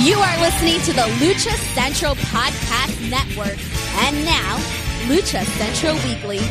You are listening to the Lucha Central Podcast Network. And now, Lucha Central Weekly.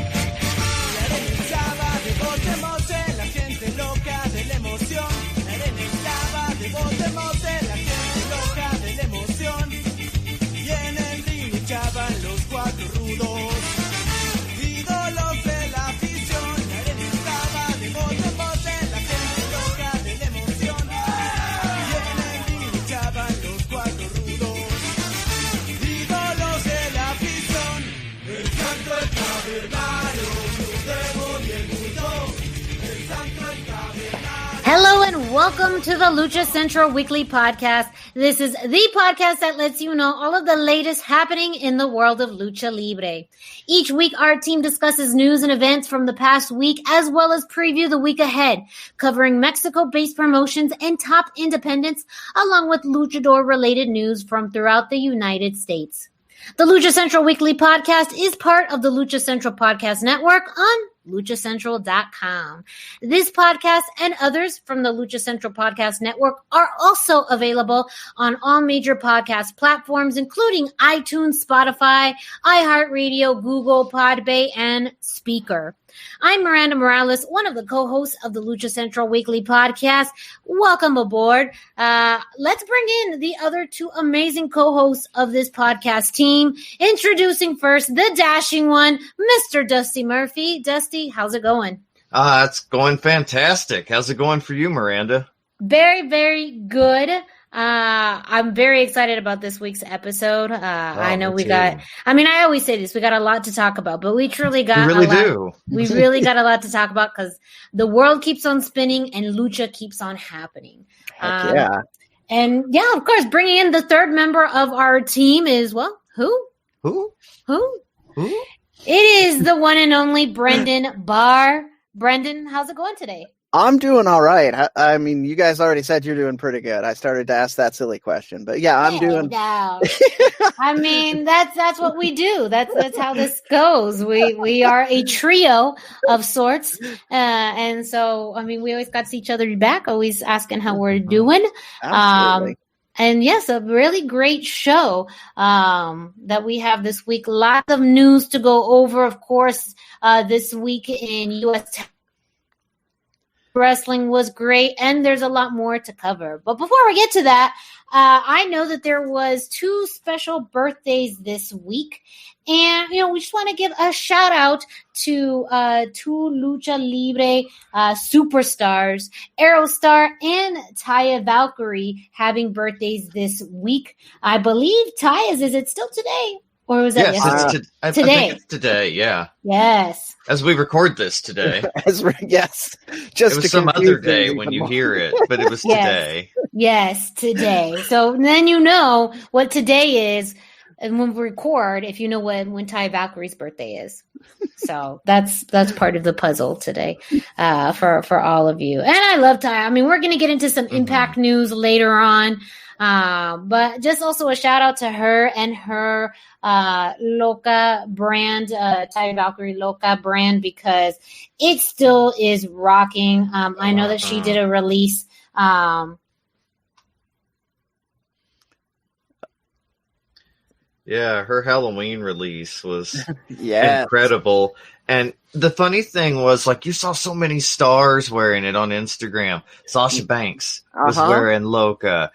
Hello and welcome to the Lucha Central Weekly Podcast. This is the podcast that lets you know all of the latest happening in the world of Lucha Libre. Each week, our team discusses news and events from the past week, as well as preview the week ahead, covering Mexico-based promotions and top independents, along with luchador-related news from throughout the United States. The Lucha Central Weekly Podcast is part of the Lucha Central Podcast Network on luchacentral.com. This podcast and others from the Lucha Central Podcast Network are also available on all major podcast platforms, including iTunes, Spotify, iHeartRadio, Google, Podbay, and Speaker. I'm Miranda Morales, one of the co-hosts of the Lucha Central Weekly Podcast. Welcome aboard. Let's bring in the other two amazing co-hosts of this podcast team. Introducing first, the dashing one, Mr. Dusty Murphy. Dusty, how's it going? It's going fantastic. How's it going for you, Miranda? Very, very good. I'm very excited about this week's episode. I know I always say this, we got a lot to talk about, but we truly got we really got a lot to talk about because the world keeps on spinning and Lucha keeps on happening. Yeah. And yeah, of course, bringing in the third member of our team is, well, who? It is the one and only Brendan Barr. Brendan, how's it going today? I'm doing all right. I mean, you guys already said you're doing pretty good. I started to ask that silly question, but yeah, I'm doing. I mean, that's what we do. That's how this goes. We are a trio of sorts, and so I mean, we always got to see each other back, always asking how we're doing. Absolutely. And yes, a really great show that we have this week. Lots of news to go over, of course. This week in U.S. wrestling was great, and there's a lot more to cover. But before we get to that, I know that there was two special birthdays this week, and we just want to give a shout out to two Lucha Libre superstars, Aerostar and Taya Valkyrie, having birthdays this week. I believe Taya's, is it still today? Or was that yesterday? I think it's today, yeah. Yes. As we record this today. Yes. Just it was some other day when you hear it, but it was today. Yes, today. So then you know what today is, and when we record, if you know when Taya Valkyrie's birthday is. So that's part of the puzzle today for all of you. And I love Taya. I mean, we're going to get into some Impact news later on. But just also a shout out to her and her Loca brand, Taya Valkyrie Loca brand, because it still is rocking. I know that she did a release. Yeah, her Halloween release was incredible. And the funny thing was, like, you saw so many stars wearing it on Instagram. Sasha Banks was wearing Loca.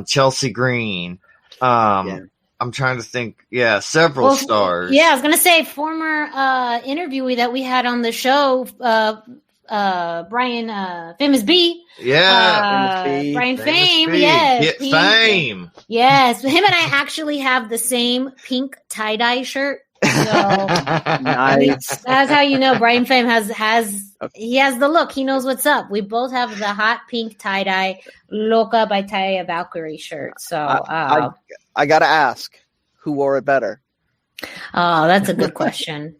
Chelsea Green. I'm trying to think. Yeah, several stars. Yeah, I was going to say former interviewee that we had on the show, Brian Famous B. Yeah. Brian Fame. B. Yes. Fame. Yes. Him and I actually have the same pink tie-dye shirt. So Nice. That's how you know Brian Fame has the look. He knows what's up. We both have the hot pink tie-dye Loca by Taya Valkyrie shirt. So I gotta ask, who wore it better? Oh, that's a good question.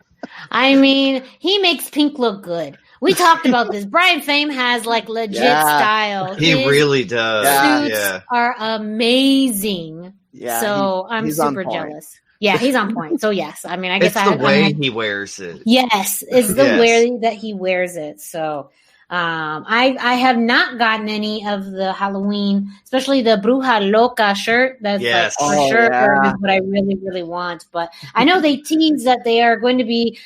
I mean, he makes pink look good. We talked about this. Brian Fame has like legit style. He really does. Suits are amazing. Yeah, so I'm super jealous. Yeah, he's on point. So yes, I mean, I guess it's the way he wears it. Yes, it's the way that he wears it. So I have not gotten any of the Halloween, especially the Bruja Loca shirt. That's yes. like for sure is what I really, really want. But I know they tease that they are going to be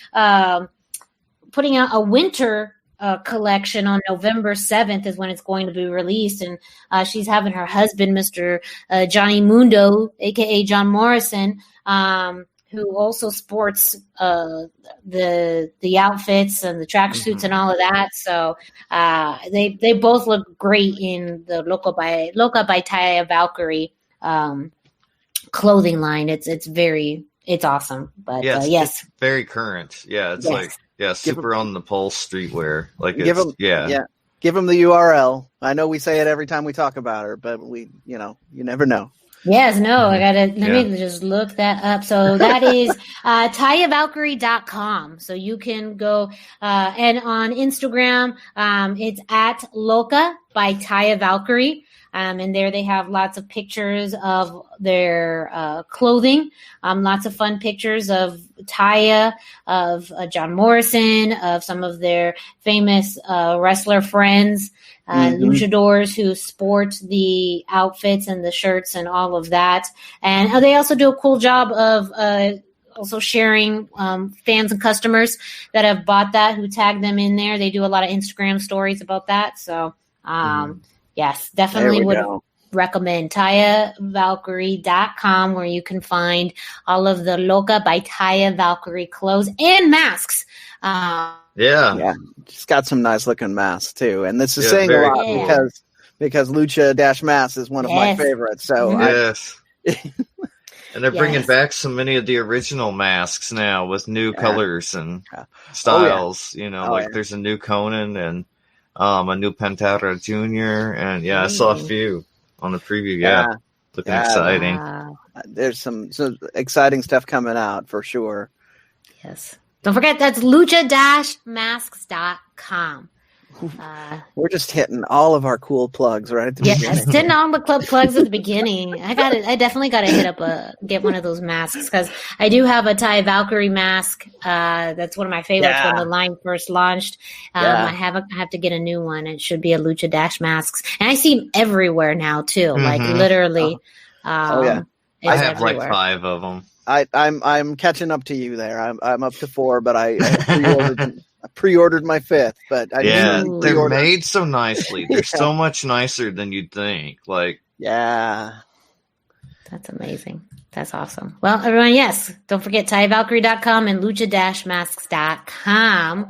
putting out a winter collection on November 7th is when it's going to be released. And she's having her husband, Mr. Johnny Mundo, a.k.a. John Morrison, who also sports the outfits and the tracksuits and all of that. So they both look great in the Loca by Taya Valkyrie clothing line. It's awesome. But yes, it's very current. Yeah, it's like super on the pulse streetwear. Like give them the URL. I know we say it every time we talk about her, but you never know. Yes, no, I gotta let me just look that up. So that is TayaValkyrie.com. So you can go and on Instagram, it's at Loca by Taya Valkyrie. And there they have lots of pictures of their clothing, lots of fun pictures of Taya, of John Morrison, of some of their famous wrestler friends, luchadors who sport the outfits and the shirts and all of that. And they also do a cool job of also sharing fans and customers that have bought that, who tag them in there. They do a lot of Instagram stories about that. So, yes, definitely would recommend TayaValkyrie.com, where you can find all of the Loca by Taya Valkyrie clothes and masks. She's got some nice looking masks too, and this is saying a lot because Lucha-Mask is one of my favorites. So and they're bringing back so many of the original masks now with new colors and styles. There's a new Conan and a new Pantera Jr. And I saw a few on the preview. Looking exciting. There's some exciting stuff coming out for sure. Yes. Don't forget, that's lucha-masks.com. We're just hitting all of our cool plugs right at the beginning. Yes, hitting all the club plugs at the beginning. I definitely got to hit up get one of those masks, because I do have a Taya Valkyrie mask. That's one of my favorites when the line first launched. I have to get a new one. It should be a Lucha-Masks, and I see them everywhere now too. Like literally. I have everywhere. Like 5 of them. I'm catching up to you there. I'm up to 4, but I pre-ordered my 5th. But they're made so nicely. They're so much nicer than you'd think. That's amazing. That's awesome. Well, everyone, don't forget TayaValkyrie.com and lucha-masks.com.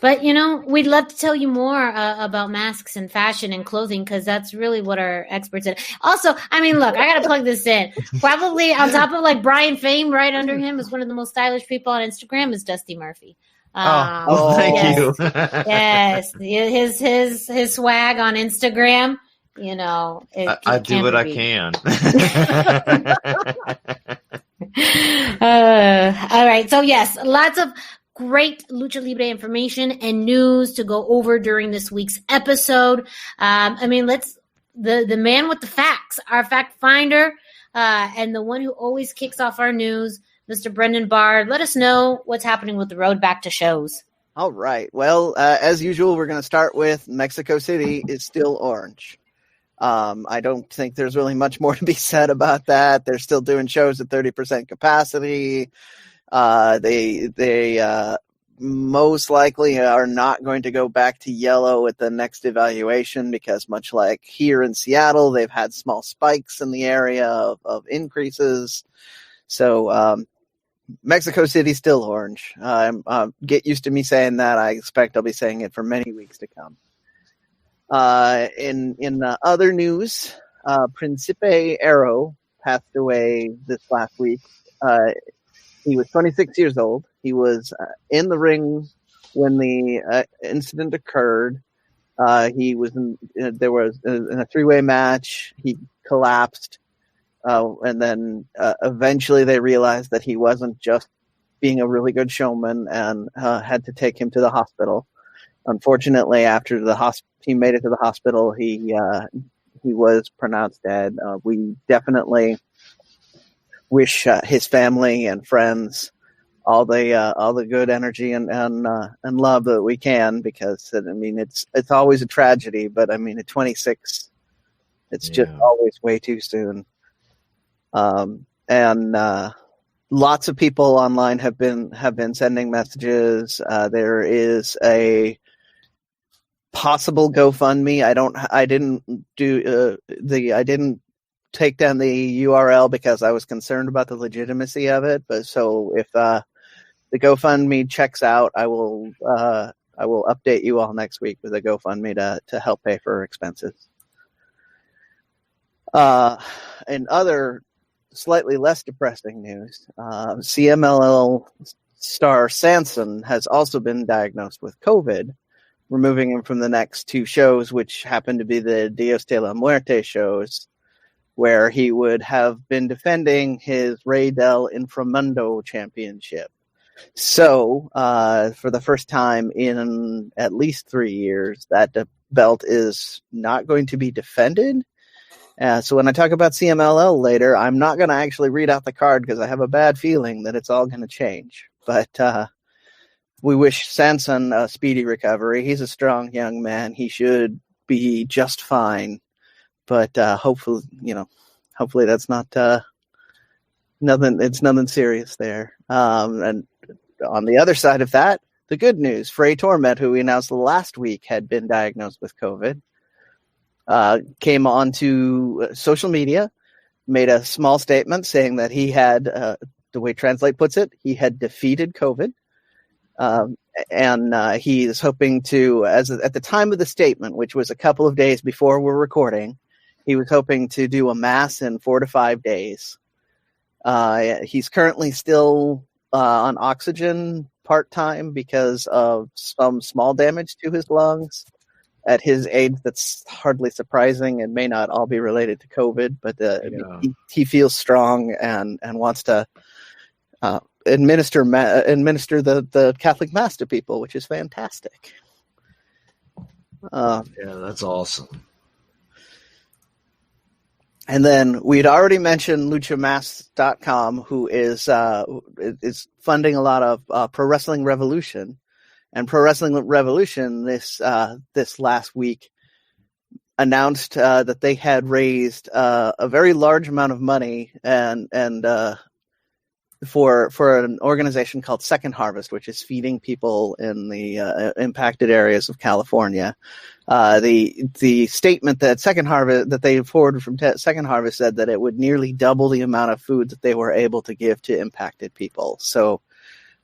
But, we'd love to tell you more about masks and fashion and clothing, because that's really what our experts in. Also, look, I got to plug this in. Probably on top of Brian Fame, right under him is one of the most stylish people on Instagram is Dusty Murphy. Thank you. Yes. His swag on Instagram, I do what I can. All right. So, lots of great Lucha Libre information and news to go over during this week's episode. Let's the man with the facts, our fact finder, and the one who always kicks off our news, Mr. Brendan Barr. Let us know what's happening with the road back to shows. All right. Well, as usual, we're going to start with Mexico City is still orange. I don't think there's really much more to be said about that. They're still doing shows at 30% capacity. They most likely are not going to go back to yellow at the next evaluation, because much like here in Seattle, they've had small spikes in the area of increases. So Mexico City still orange. Get used to me saying that. I expect I'll be saying it for many weeks to come. In other news, Principe Arrow passed away this last week. He was 26 years old. He was in the ring when the incident occurred. He was in a 3-way match. He collapsed, and then eventually they realized that he wasn't just being a really good showman, and had to take him to the hospital. Unfortunately, after he made it to the hospital, he was pronounced dead. We definitely wish his family and friends all the good energy and love that we can, because I mean it's always a tragedy, but I mean at 26, it's just always way too soon. And lots of people online have been sending messages. There is a possible GoFundMe. I didn't take down the URL because I was concerned about the legitimacy of it. But so if the GoFundMe checks out, I will update you all next week with a GoFundMe to help pay for expenses. And other slightly less depressing news, CMLL star Sanson has also been diagnosed with COVID, removing him from the next two shows, which happen to be the Dios de la Muerte shows, where he would have been defending his Rey del Inframundo championship. So, for the first time in at least 3 years, that belt is not going to be defended. So when I talk about CMLL later, I'm not going to actually read out the card because I have a bad feeling that it's all going to change. But we wish Sanson a speedy recovery. He's a strong young man. He should be just fine. But hopefully that's not nothing. It's nothing serious there. And on the other side of that, the good news: Frey Torment, who we announced last week had been diagnosed with COVID, came onto social media, made a small statement saying that he had, the way Translate puts it, he had defeated COVID. And he is hoping to, at the time of the statement, which was a couple of days before we're recording, he was hoping to do a mass in 4 to 5 days. He's currently still on oxygen part-time because of some small damage to his lungs. At his age, that's hardly surprising and may not all be related to COVID, but he feels strong and wants to administer the Catholic Mass to people, which is fantastic. That's awesome. And then we'd already mentioned luchamass.com, who is funding a lot of Pro Wrestling Revolution. And Pro Wrestling Revolution this last week announced that they had raised a very large amount of money and for an organization called Second Harvest, which is feeding people in the impacted areas of California. The statement that Second Harvest that they forwarded from Second Harvest said that it would nearly double the amount of food that they were able to give to impacted people. So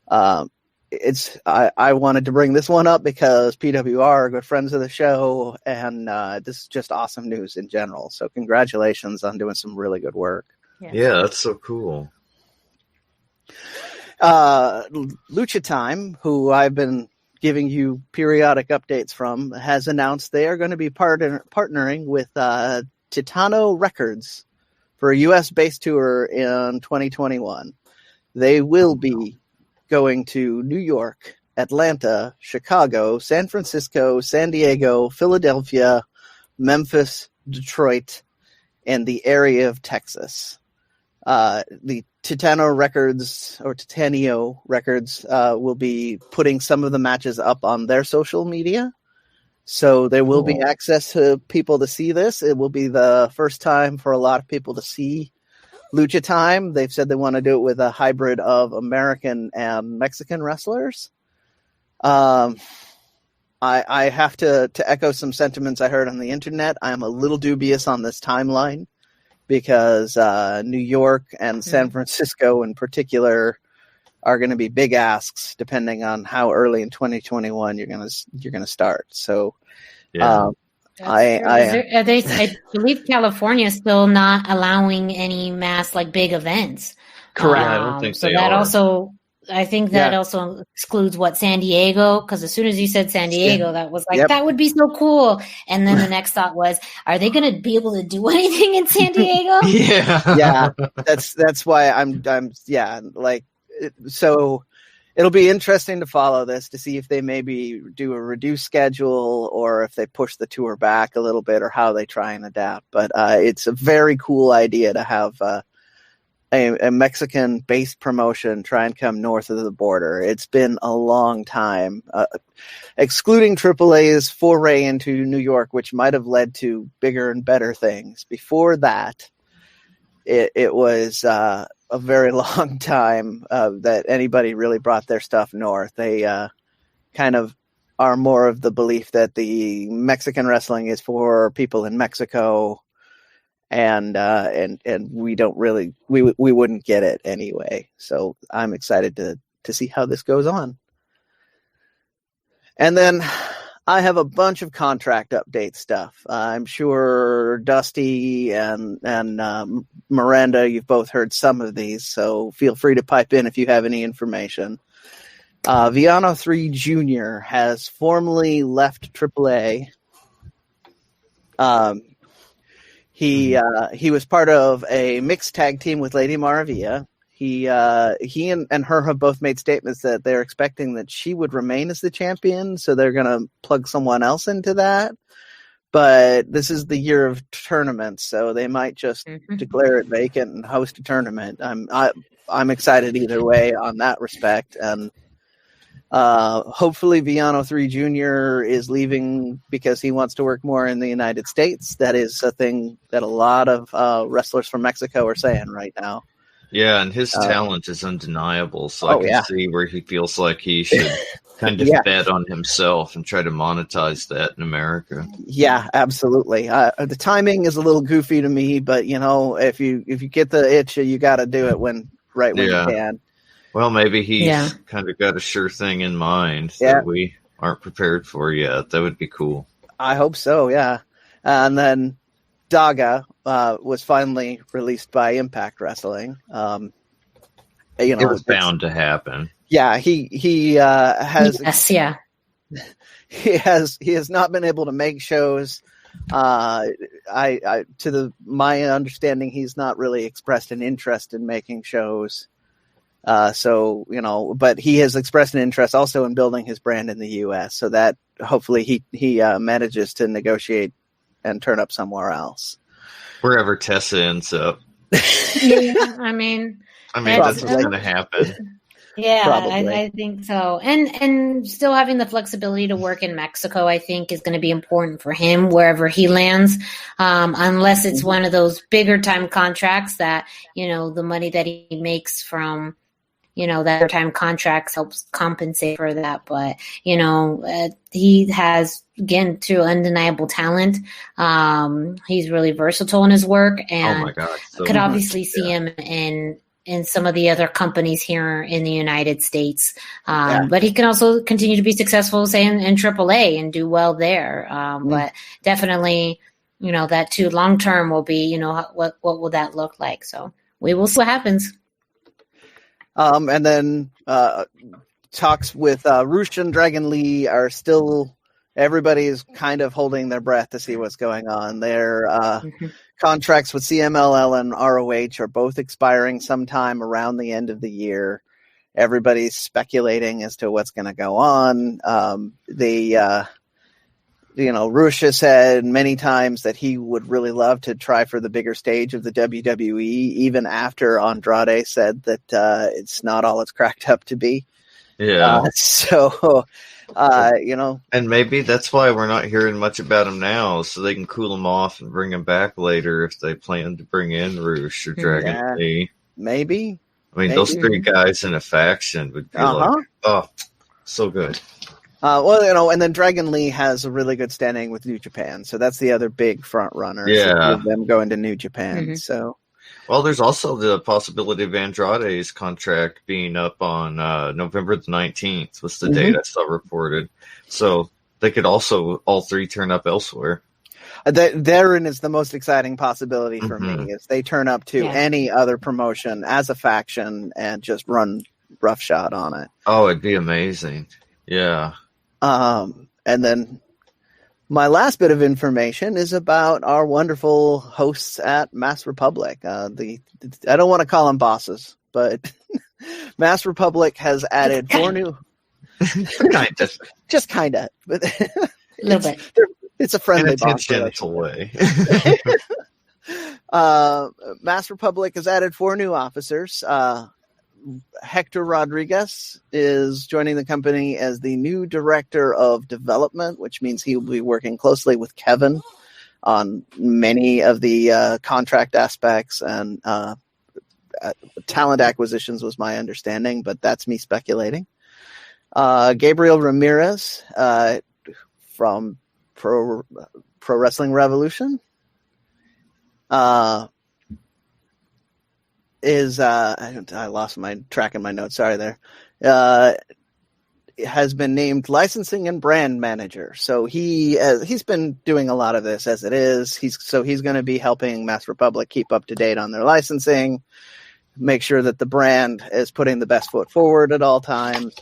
I wanted to bring this one up because PWR are good friends of the show, and this is just awesome news in general. So congratulations on doing some really good work. Yeah, that's so cool. Lucha Time, who I've been giving you periodic updates from, has announced they are going to be partnering with Titano Records for a U.S.-based tour in 2021. They will be going to New York, Atlanta, Chicago, San Francisco, San Diego, Philadelphia, Memphis, Detroit, and the area of Texas. The Titanio Records will be putting some of the matches up on their social media. So there will be access to people to see this. It will be the first time for a lot of people to see Lucha Time. They've said they want to do it with a hybrid of American and Mexican wrestlers. I have to echo some sentiments I heard on the internet. I'm a little dubious on this timeline because New York and San Francisco in particular are going to be big asks depending on how early in 2021 you're going to start. So I believe California is still not allowing any mass big events. Correct. I don't think so they that are. also, I think that also excludes San Diego, because as soon as you said San Diego, that was like, that would be so cool. And then the next thought was, are they going to be able to do anything in San Diego? Yeah. That's why so it'll be interesting to follow this to see if they maybe do a reduced schedule or if they push the tour back a little bit or how they try and adapt. But it's a very cool idea to have a Mexican-based promotion try and come north of the border. It's been a long time, excluding AAA's foray into New York, which might have led to bigger and better things. Before that, it was a very long time that anybody really brought their stuff north. They kind of are more of the belief that the Mexican wrestling is for people in Mexico. And we don't really, we wouldn't get it anyway. So I'm excited to see how this goes on. And then I have a bunch of contract update stuff. I'm sure Dusty and Miranda, you've both heard some of these, so feel free to pipe in if you have any information. Villano 3 Jr. has formally left AAA. He was part of a mixed tag team with Lady Maravilla. He and her have both made statements that they're expecting that she would remain as the champion, so they're going to plug someone else into that. But this is the year of tournaments, so they might just declare it vacant and host a tournament. I'm excited either way on that respect, and hopefully Villano 3 Jr. is leaving because he wants to work more in the United States. That is a thing that a lot of wrestlers from Mexico are saying right now. Yeah, and his talent is undeniable, so I can see where he feels like he should kind of bet on himself and try to monetize that in America. Yeah, absolutely. The timing is a little goofy to me, but you know, if you get the itch, you got to do it when you can. Well, maybe he's kind of got a sure thing in mind that we aren't prepared for yet. That would be cool. I hope so, yeah. And then Daga was finally released by Impact Wrestling. It was bound to happen. Yeah, he has. Yes, yeah. He has not been able to make shows. My understanding, he's not really expressed an interest in making shows. So, you know, but he has expressed an interest also in building his brand in the U.S. So that hopefully he manages to negotiate and turn up somewhere else. Wherever Tessa ends up. I mean, that's what's going to happen. Yeah, I think so. And still having the flexibility to work in Mexico, I think, is going to be important for him wherever he lands, unless it's one of those bigger time contracts that, you know, the money that he makes from, you know, that time contracts helps compensate for that. But, you know, he has, again, true undeniable talent. He's really versatile in his work, and could obviously see him in some of the other companies here in the United States. But he can also continue to be successful, say, in AAA and do well there. But definitely, you know, that too long-term will be, you know, what will that look like? So we will see what happens. And then talks with Rush and Dragon Lee are still, everybody's kind of holding their breath to see what's going on. Their contracts with CMLL and ROH are both expiring sometime around the end of the year. Everybody's speculating as to what's going to go on. Rush has said many times that he would really love to try for the bigger stage of the WWE, even after Andrade said that it's not all it's cracked up to be. Yeah. And maybe that's why we're not hearing much about him now, so they can cool him off and bring him back later if they plan to bring in Rush or Dragon Lee. Maybe. I mean, those three guys in a faction would be so good. And then Dragon Lee has a really good standing with New Japan, so that's the other big front runner. Yeah, them going to New Japan. So, well, there's also the possibility of Andrade's contract being up on November the 19th. Was the date I saw reported? So they could also all three turn up elsewhere. Therein is the most exciting possibility for me is they turn up to any other promotion as a faction and just run roughshod on it. Oh, it'd be amazing. Yeah. And then my last bit of information is about our wonderful hosts at Mass Republic. I don't want to call them bosses, but Mass Republic has added 4 new. Just kind of, but a little bit. It's a friendly in a gentle way. Mass Republic has added 4 new officers. Hector Rodriguez is joining the company as the new director of development, which means he will be working closely with Kevin on many of the contract aspects and talent acquisitions was my understanding, but that's me speculating. Gabriel Ramirez from Pro Wrestling Revolution is I lost my track in my notes. Sorry there. Has been named licensing and brand manager. So he's been doing a lot of this as it is. He's going to be helping Mass Republic keep up to date on their licensing, make sure that the brand is putting the best foot forward at all times.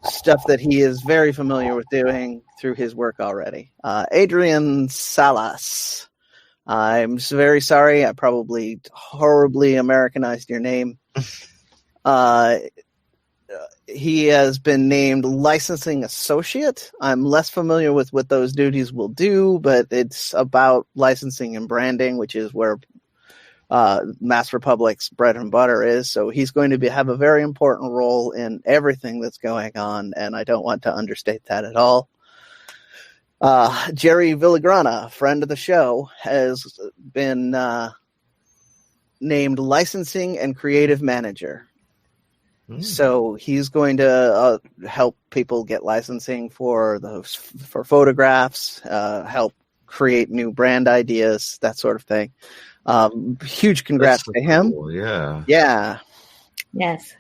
Stuff that he is very familiar with doing through his work already. Adrian Salas. I'm very sorry. I probably horribly Americanized your name. He has been named licensing associate. I'm less familiar with what those duties will do, but it's about licensing and branding, which is where Mass Republic's bread and butter is. So he's going to have a very important role in everything that's going on, and I don't want to understate that at all. Jerry Villagrana, friend of the show, has been named licensing and creative manager. So he's going to help people get licensing for photographs, help create new brand ideas, that sort of thing. Huge congrats to him. Cool. Yeah. Yes.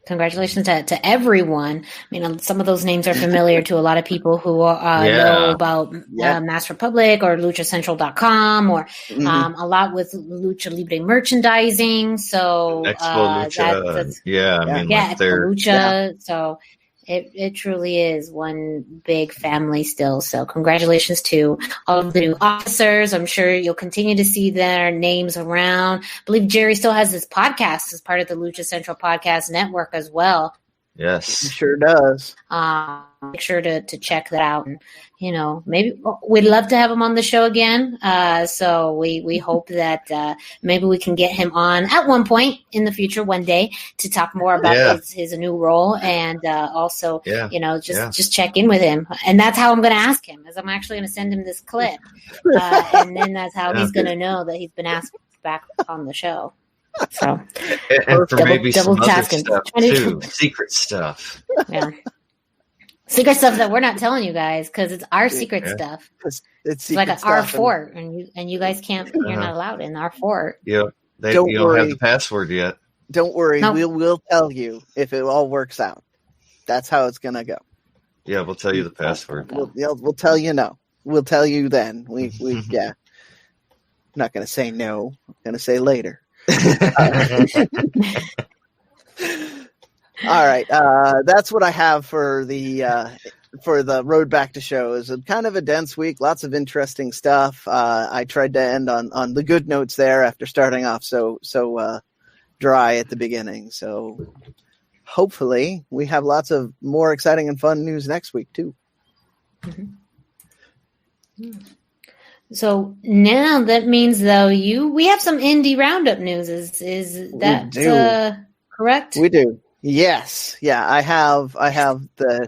Congratulations to everyone. I mean, some of those names are familiar to a lot of people who know about Mass Republic or luchacentral.com or a lot with Lucha Libre merchandising. So Expo Lucha. that's Expo Lucha. Yeah. So it truly is one big family still. So congratulations to all of the new officers. I'm sure you'll continue to see their names around. I believe Jerry still has this podcast as part of the Lucha Central Podcast Network as well. Yes. He sure does. Make sure to check that out. And, maybe we'd love to have him on the show again. So we hope that maybe we can get him on at one point in the future one day to talk more about his new role and also, just check in with him. And that's how I'm going to ask him, is I'm actually going to send him this clip. And then that's how he's going to know that he's been asked back on the show. So, and for maybe some other stuff too, secret stuff. Yeah, secret stuff that we're not telling you guys because it's our secret stuff. It's like our fort, and you guys can't. You're not allowed in our fort. Yeah, you don't have the password yet. Don't worry, we'll tell you if it all works out. That's how it's gonna go. Yeah, we'll tell you the password. We'll tell you no. We'll tell you then. We I'm not gonna say no. I'm gonna say later. All right, that's what I have for the road back to shows. It's kind of a dense week, lots of interesting stuff. I tried to end on the good notes there after starting off so dry at the beginning. So hopefully we have lots of more exciting and fun news next week too. So now that means though we have some indie roundup news. Is that correct? We do. Yes. Yeah, I have the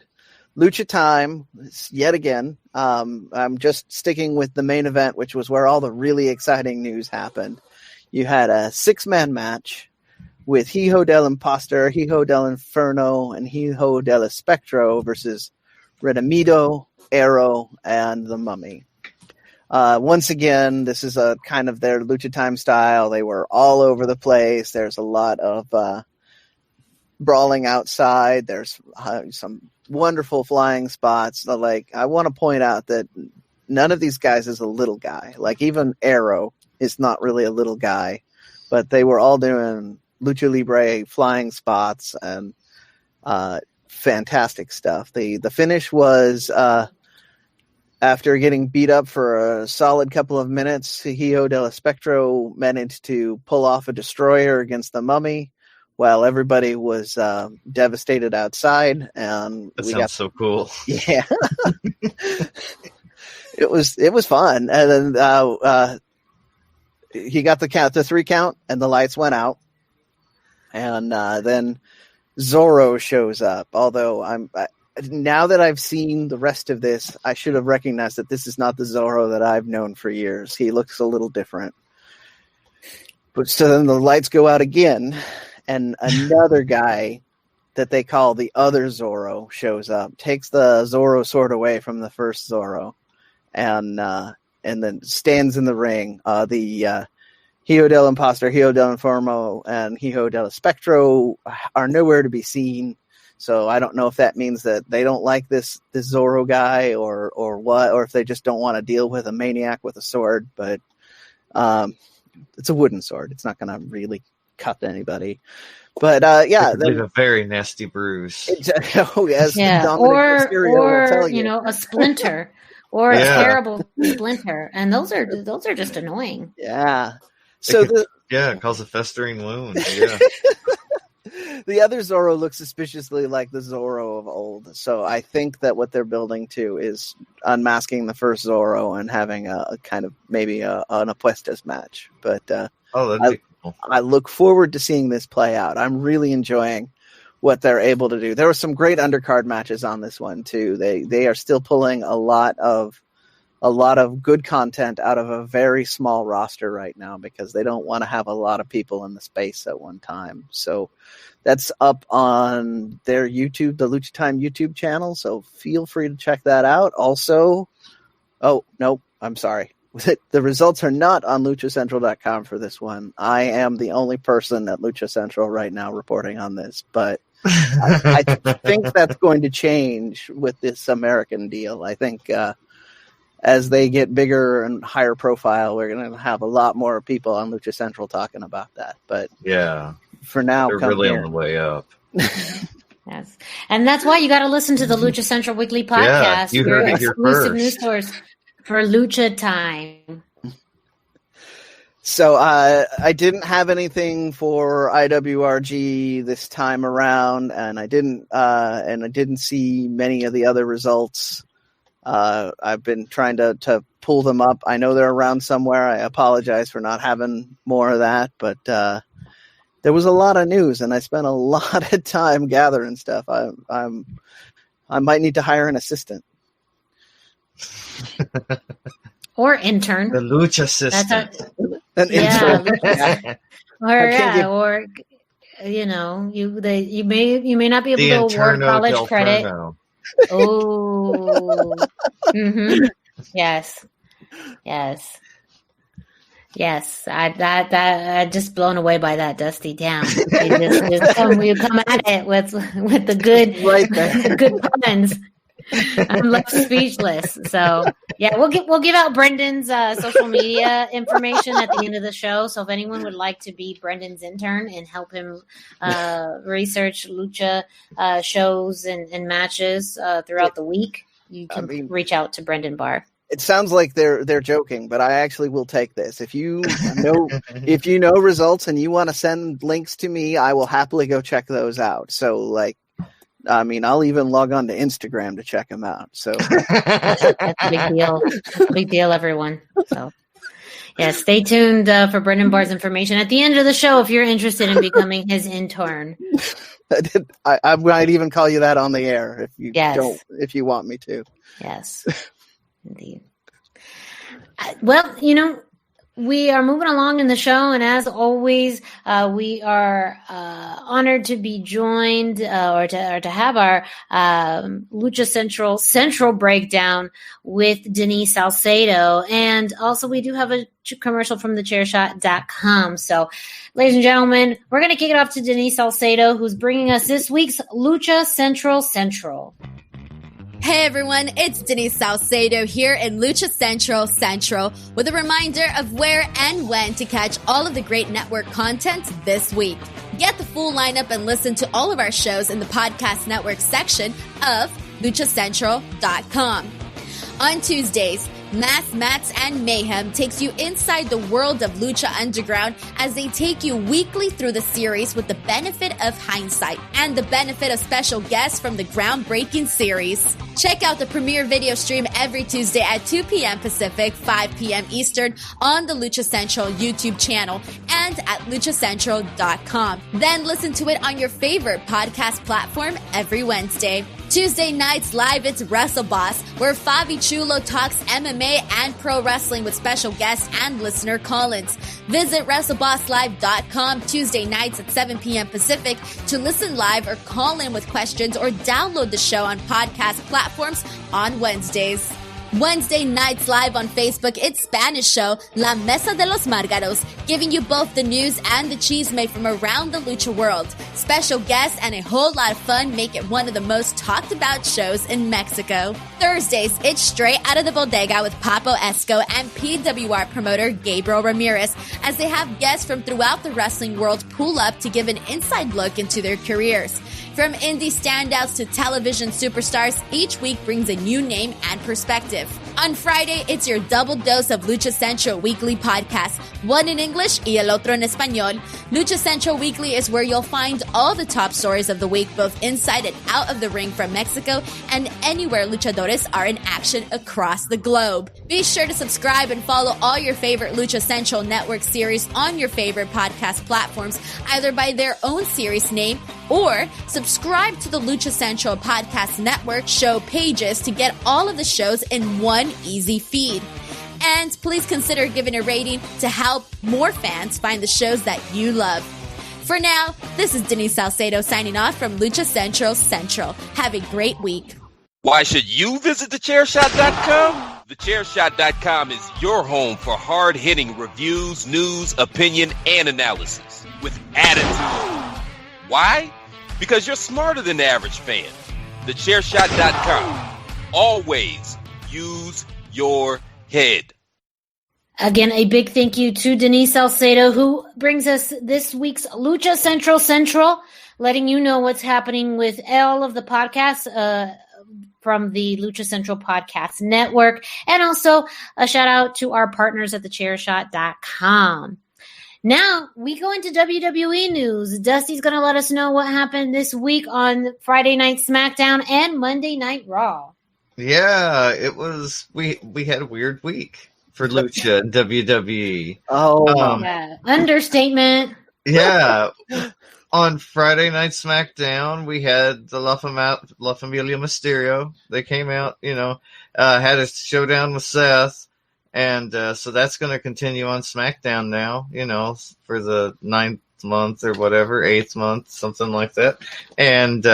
Lucha Time yet again. I'm just sticking with the main event, which was where all the really exciting news happened. You had a 6-man match with Hijo del Impostor, Hijo del Inferno, and Hijo del Espectro versus Redimido, Arrow, and the Mummy. Once again, this is a kind of their Lucha Time style. They were all over the place. There's a lot of brawling outside. There's some wonderful flying spots. I want to point out that none of these guys is a little guy. Like even Arrow is not really a little guy, but they were all doing Lucha Libre flying spots and fantastic stuff. The finish was after getting beat up for a solid couple of minutes, Hijo del Espectro managed to pull off a destroyer against the Mummy while everybody was devastated outside. And that sounds so cool. Yeah. It was fun. And then he got the 3 count, and the lights went out. And then Zorro shows up. Although now that I've seen the rest of this, I should have recognized that this is not the Zorro that I've known for years. He looks a little different. But so then the lights go out again, and another guy that they call the other Zorro shows up, takes the Zorro sword away from the first Zorro, and then stands in the ring. The Hijo del Impostor, Hijo del Informo, and Hijo del Espectro are nowhere to be seen. So I don't know if that means that they don't like this Zorro guy or what, or if they just don't want to deal with a maniac with a sword. But it's a wooden sword. It's not going to really cut anybody. But leave a very nasty bruise. Oh yes, or you know, a splinter or a terrible splinter, and those are just annoying. Yeah. So it cause a festering wound. Yeah. The other Zorro looks suspiciously like the Zorro of old. So I think that what they're building to is unmasking the first Zorro and having a kind of maybe an apuestas match. But that'd be cool. I look forward to seeing this play out. I'm really enjoying what they're able to do. There were some great undercard matches on this one too. They are still pulling a lot of good content out of a very small roster right now because they don't want to have a lot of people in the space at one time. So that's up on their YouTube, the Lucha Time YouTube channel. So feel free to check that out. Also, I'm sorry. The results are not on luchacentral.com for this one. I am the only person at Lucha Central right now reporting on this, but I think that's going to change with this American deal. I think as they get bigger and higher profile, we're going to have a lot more people on Lucha Central talking about that. But yeah, for now, they're really on the way up. Yes, and that's why you got to listen to the Lucha Central Weekly podcast. You heard it here exclusive first. News source for Lucha Time. So I didn't have anything for IWRG this time around, and I didn't see many of the other results. I've been trying to pull them up. I know they're around somewhere. I apologize for not having more of that, but there was a lot of news, and I spent a lot of time gathering stuff. I might need to hire an assistant. Or intern. The Lucha assistant. An intern. Or you know, you may not be able to award college credit. Oh. Mm-hmm. Yes. I just blown away by that, Dusty. Damn. You come at it with the good, right there. the good puns. I'm left speechless. So yeah, we'll give out Brendan's social media information at the end of the show. So if anyone would like to be Brendan's intern and help him research lucha shows and matches throughout the week, you can reach out to Brendan Barr. It sounds like they're joking, but I actually will take this. If you know results and you want to send links to me, I will happily go check those out. So I'll even log on to Instagram to check them out. So that's a big deal. Big deal, everyone. So yeah, stay tuned for Brendan Barr's information at the end of the show if you're interested in becoming his intern. I might even call you that on the air if you want me to. Yes, indeed. Well, we are moving along in the show, and as always, we are honored to be joined or to have our Lucha Central breakdown with Denise Salcedo, and also we do have a commercial from thechairshot.com. So, ladies and gentlemen, we're going to kick it off to Denise Salcedo, who's bringing us this week's Lucha Central. Hey everyone, it's Denise Salcedo here in Lucha Central with a reminder of where and when to catch all of the great network content this week. Get the full lineup and listen to all of our shows in the podcast network section of luchacentral.com. On Tuesdays, Mass Mats and Mayhem takes you inside the world of Lucha Underground as they take you weekly through the series with the benefit of hindsight and the benefit of special guests from the groundbreaking series. Check out the premiere video stream every Tuesday at 2 p.m. Pacific, 5 p.m. Eastern on the Lucha Central YouTube channel and at luchacentral.com. Then listen to it on your favorite podcast platform every Wednesday. Tuesday nights live, it's Wrestle Boss, where Fabi Chulo talks MMA and pro wrestling with special guests and listener call-ins. Visit WrestleBossLive.com Tuesday nights at 7 p.m. Pacific to listen live or call in with questions or download the show on podcast platforms on Wednesdays. Wednesday nights live on Facebook, it's Spanish show La Mesa de los Márgaros, giving you both the news and the chisme from around the lucha world. Special guests and a whole lot of fun make it one of the most talked about shows in Mexico. Thursdays, it's Straight Out of the Bodega with Papo Esco and PWR promoter Gabriel Ramirez, as they have guests from throughout the wrestling world pull up to give an inside look into their careers. From indie standouts to television superstars, each week brings a new name and perspective. On Friday, it's your double dose of Lucha Central Weekly podcast, one in English y el otro en español. Lucha Central Weekly is where you'll find all the top stories of the week, both inside and out of the ring from Mexico and anywhere luchadores are in action across the globe. Be sure to subscribe and follow all your favorite Lucha Central Network series on your favorite podcast platforms, either by their own series name or subscribe to the Lucha Central Podcast Network show pages to get all of the shows in one easy feed. And please consider giving a rating to help more fans find the shows that you love. For now, this is Denise Salcedo signing off from Lucha Central Central. Have a great week. Why should you visit thechairshot.com? Thechairshot.com is your home for hard-hitting reviews, news, opinion, and analysis with attitude. Why? Because you're smarter than the average fan. Thechairshot.com. Always use your head. Again, a big thank you to Denise Salcedo, who brings us this week's Lucha Central Central, letting you know what's happening with all of the podcasts from the Lucha Central Podcast Network, and also a shout out to our partners at thechairshot.com. Now, we go into WWE news. Dusty's going to let us know what happened this week on Friday Night SmackDown and Monday Night Raw. Yeah, it was, we had a weird week for Lucha and WWE. Oh, yeah. Understatement. Yeah. On Friday Night SmackDown, we had the La Familia Mysterio. They came out, had a showdown with Seth. And so that's going to continue on SmackDown now, for the 9th month or whatever, 8th month, something like that. And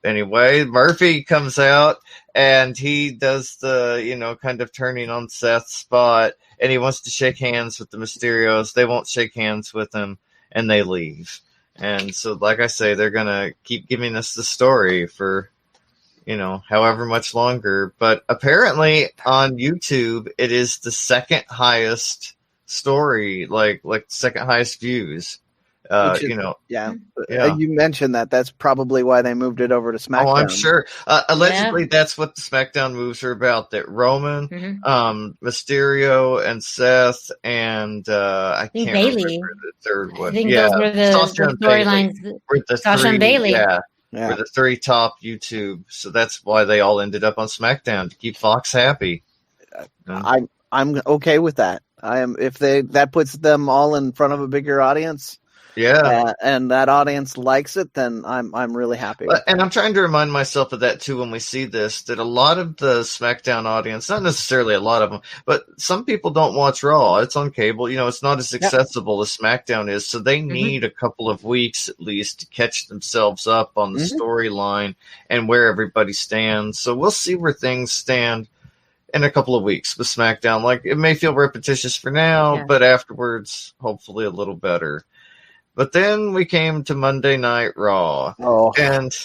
anyway, Murphy comes out and he does the, kind of turning on Seth's spot. And he wants to shake hands with the Mysterios. They won't shake hands with him and they leave. And so, like I say, they're going to keep giving us the story for however much longer. But apparently on YouTube, it is the second highest story, like second highest views. Yeah. You mentioned that. That's probably why they moved it over to SmackDown. Oh, I'm sure. Allegedly, that's what the SmackDown moves are about. That Roman, Mysterio, and Seth, and I can't Bailey. remember the third one. I think those were the storylines. Sasha and Bailey. Yeah. Were the three top YouTube, so that's why they all ended up on SmackDown to keep Fox happy. I'm okay with that. I am if that puts them all in front of a bigger audience. Yeah, and that audience likes it, then I'm really happy. And I'm trying to remind myself of that too when we see this. That a lot of the SmackDown audience, not necessarily a lot of them, but some people don't watch Raw. It's on cable. It's not as accessible as SmackDown is, so they need a couple of weeks at least to catch themselves up on the storyline and where everybody stands. So we'll see where things stand in a couple of weeks with SmackDown. Like, it may feel repetitious for now, but afterwards, hopefully a little better. But then we came to Monday Night Raw. Oh. And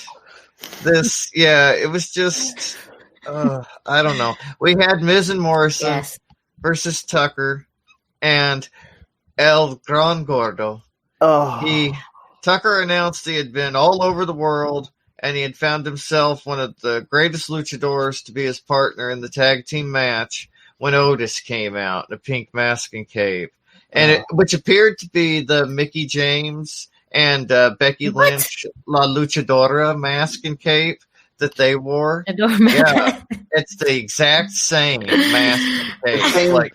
this, it was just, I don't know. We had Miz and Morrison versus Tucker and El Gran Gordo. Oh. Tucker announced he had been all over the world and he had found himself one of the greatest luchadors to be his partner in the tag team match when Otis came out in a pink mask and cape, and which appeared to be the Mickie James and Becky Lynch La Luchadora mask and cape that they wore. Yeah, it's the exact same mask and cape.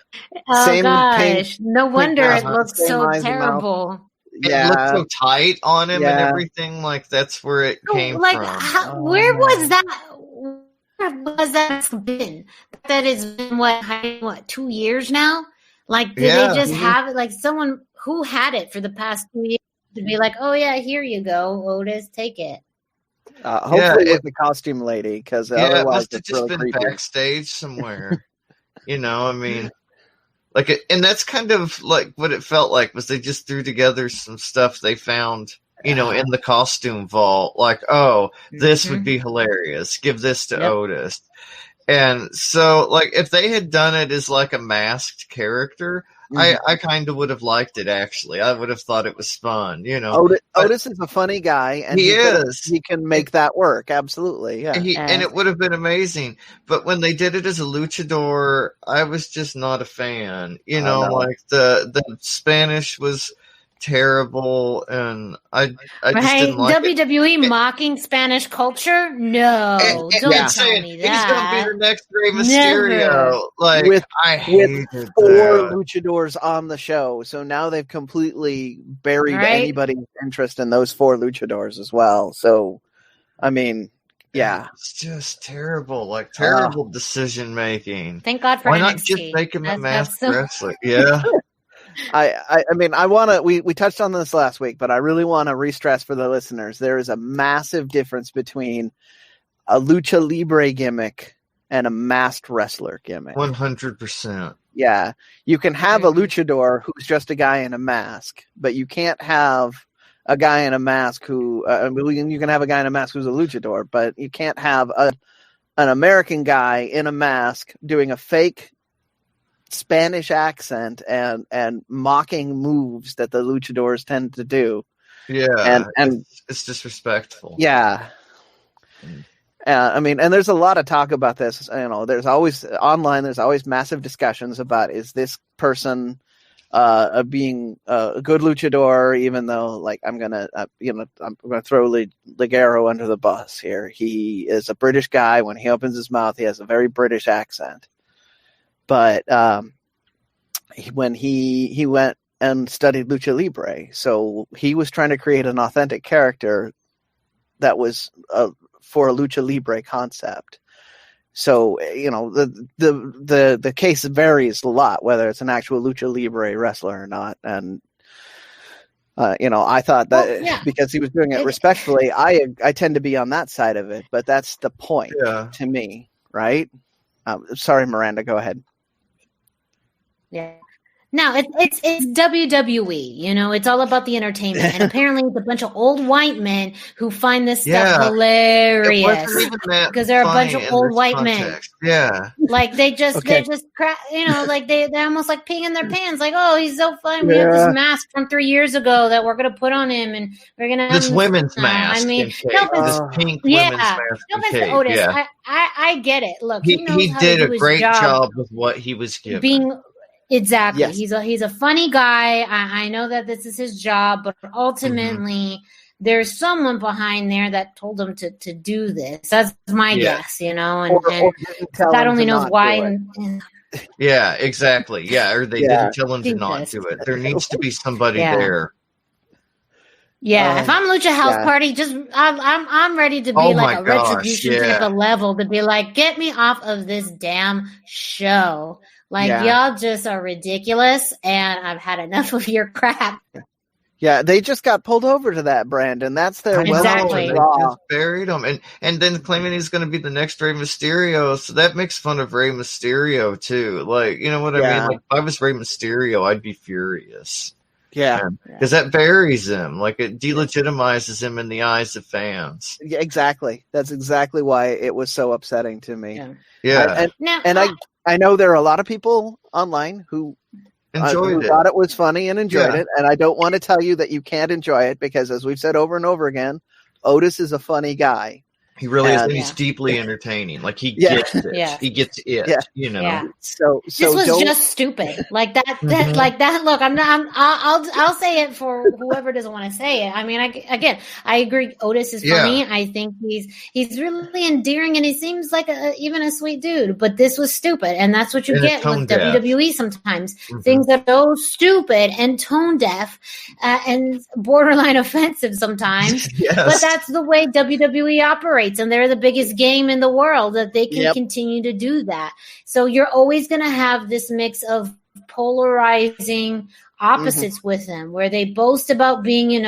Same gosh, no wonder it looks so terrible. It looked so tight on him and everything. Like that's where it came from. Where was that? Where was that been? That has been what 2 years now? Like, did they just have it? Like someone who had it for the past 2 years to be like, oh yeah, here you go, Otis, take it. Hopefully it was the costume lady, because otherwise it must have it's just really been creepy. backstage somewhere. I mean. And that's kind of like what it felt like, was they just threw together some stuff they found, in the costume vault. Like, oh, this would be hilarious. Give this to Otis. And so, like, if they had done it as like a masked character, I kind of would have liked it, actually. I would have thought it was fun, Otis is a funny guy, and he can make that work, absolutely, yeah. And it would have been amazing. But when they did it as a luchador, I was just not a fan. Like the Spanish was terrible, and I just didn't like WWE it. Mocking Spanish culture? No, don't tell me that. He's going to be the next Rey Mysterio. Like, I hated with 4 luchadors on the show, so now they've completely buried anybody's interest in those 4 luchadors as well. So, I mean, it's just terrible. Like, terrible decision making. Thank God for Why NXT. not just make him a masked wrestler? Yeah. I mean, I want to. We touched on this last week, but I really want to re-stress for the listeners. There is a massive difference between a lucha libre gimmick and a masked wrestler gimmick. 100%. Yeah, you can have a luchador who's just a guy in a mask, but you can't have a guy in a mask who. You can have a guy in a mask who's a luchador, but you can't have an American guy in a mask doing a fake Spanish accent and mocking moves that the luchadors tend to do. Yeah, and it's disrespectful. Yeah. I mean, and there's a lot of talk about this. There's always massive discussions about, is this person being a good luchador, even though, like, I'm gonna throw Ligero under the bus here. He is a British guy. When he opens his mouth, he has a very British accent. But when he went and studied Lucha Libre, so he was trying to create an authentic character that was for a Lucha Libre concept. So the case varies a lot, whether it's an actual Lucha Libre wrestler or not. And I thought that because he was doing it respectfully, I tend to be on that side of it. But that's the point to me, right? Sorry, Miranda, go ahead. Yeah. No, it's WWE, it's all about the entertainment. And apparently it's a bunch of old white men who find this stuff hilarious. Because they're a bunch of old white men. Yeah. Like they just like they're almost like peeing in their pants, like, oh, he's so fun. We have this mask from 3 years ago that we're gonna put on him, and we're gonna have this women's mask. I mean, this pink women's mask. No offense to Otis. Yeah. I get it. Look, he did a great job with what he was given. Exactly. Yes. He's a funny guy. I know that this is his job, but ultimately there's someone behind there that told him to do this. That's my guess, and God only knows why. Yeah, exactly. Yeah, or they didn't tell him to not do it. There needs to be somebody there. Yeah, if I'm Lucha House Party, I'm ready to be like a retribution type of level to be like, get me off of this damn show. Like, y'all just are ridiculous, and I've had enough of your crap. Yeah, they just got pulled over to that, Brandon. That's their exactly. They just buried him, and then claiming he's going to be the next Rey Mysterio. So that makes fun of Rey Mysterio too. Like, you know what I mean? Like, if I was Rey Mysterio, I'd be furious. Yeah, because that buries him. Like, it delegitimizes him in the eyes of fans. Yeah, exactly. That's exactly why it was so upsetting to me. Yeah. I know there are a lot of people online who enjoyed it, thought it was funny and enjoyed it. And I don't want to tell you that you can't enjoy it, because as we've said over and over again, Otis is a funny guy. He really is, and he's deeply entertaining. Like he gets it. Yeah. He gets it. Yeah. You know. Yeah. So this was just stupid. Like that. Like that. Look, I'll say it for whoever doesn't want to say it. I mean, I agree. Otis is funny. I think he's really endearing, and he seems like even a sweet dude. But this was stupid, and that's what you get with WWE sometimes. Things that are so stupid and tone deaf and borderline offensive sometimes. Yes. But that's the way WWE operates. And they're the biggest game in the world, that they can continue to do that. So you're always going to have this mix of polarizing opposites with them, where they boast about being,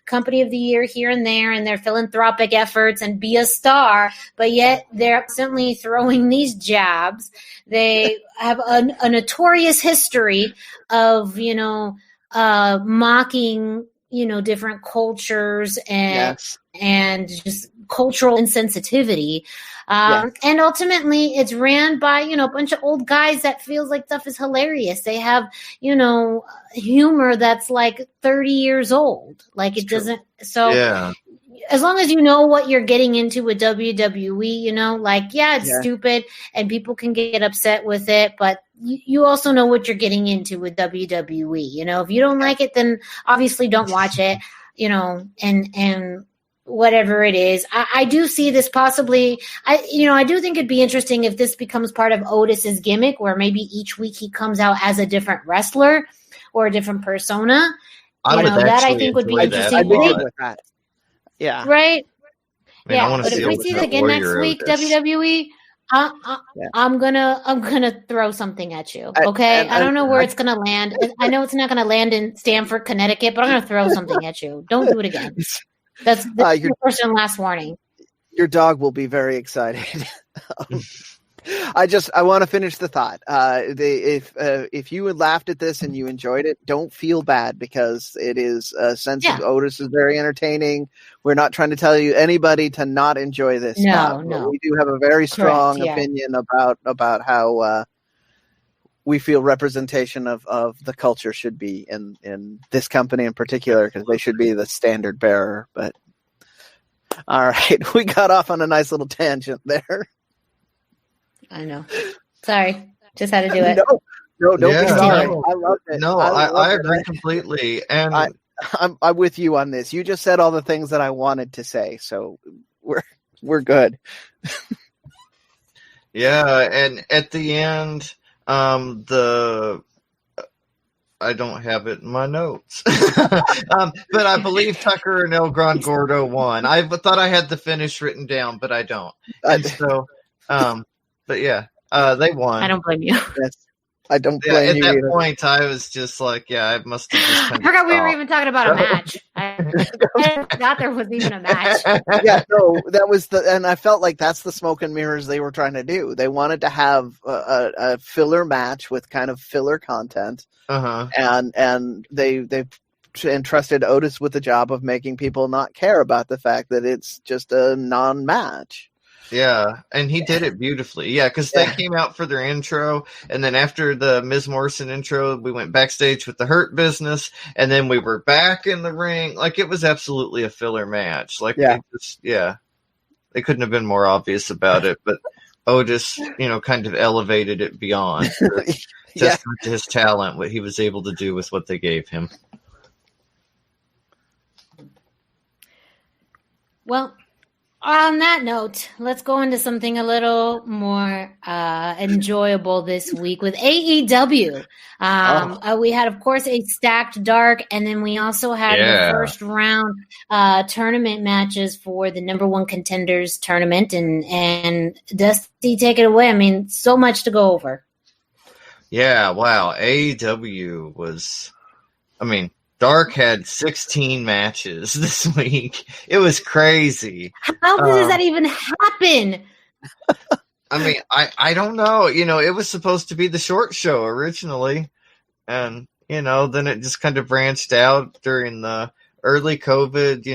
company of the year here and there, and their philanthropic efforts and be a star, but yet they're constantly throwing these jabs. They have a notorious history of, mocking, different cultures and just cultural insensitivity. And ultimately it's ran by, a bunch of old guys that feels like stuff is hilarious. They have, humor that's like 30 years old. Like it doesn't. So as long as you know what you're getting into with WWE, it's stupid and people can get upset with it, but you also know what you're getting into with WWE. If you don't like it, then obviously don't watch it, and whatever it is. I do see this possibly, I do think it'd be interesting if this becomes part of Otis's gimmick, where maybe each week he comes out as a different wrestler or a different persona. That I think would be interesting. I'd be good with that. Yeah. Right. I mean, but if we see that again next week, WWE, I'm gonna throw something at you. Okay, I don't know where it's gonna land. I know it's not gonna land in Stamford, Connecticut, but I'm gonna throw something at you. Don't do it again. That's your first and last warning. Your dog will be very excited. I want to finish the thought. If you had laughed at this and you enjoyed it, don't feel bad, because it is a sense of Otis is very entertaining. We're not trying to tell anybody to not enjoy this. No. We do have a very strong opinion about how we feel representation of the culture should be in this company in particular, because they should be the standard bearer. But all right, we got off on a nice little tangent there. I know. Sorry. Just had to do it. No, don't be sorry. I love it. No, I agree completely. And I'm with you on this. You just said all the things that I wanted to say, so we're good. And at the end, I don't have it in my notes, but I believe Tucker and El Gran Gordo won. I thought I had the finish written down, but I don't. And so, but they won. I don't blame you. Yes, I don't blame you. At that either. point, I was just like, I must have just I forgot we were even talking about a match. I forgot there was even a match. That was and I felt like that's the smoke and mirrors they were trying to do. They wanted to have a filler match with kind of filler content. And they entrusted Otis with the job of making people not care about the fact that it's just a non-match. Yeah, and he did it beautifully. Yeah, because they came out for their intro, and then after the Ms. Morrison intro, we went backstage with the Hurt Business, and then we were back in the ring. Like, it was absolutely a filler match. Like, they couldn't have been more obvious about it, but Otis, kind of elevated it beyond. Testament to his talent, what he was able to do with what they gave him. Well, on that note, let's go into something a little more enjoyable this week with AEW. We had, of course, a stacked dark, and then we also had the first round tournament matches for the number one contenders tournament. And Dusty, take it away. I mean, so much to go over. Yeah, wow. AEW was, Dark had 16 matches this week. It was crazy. How does that even happen? I don't know. It was supposed to be the short show originally. And, then it just kind of branched out during the early COVID,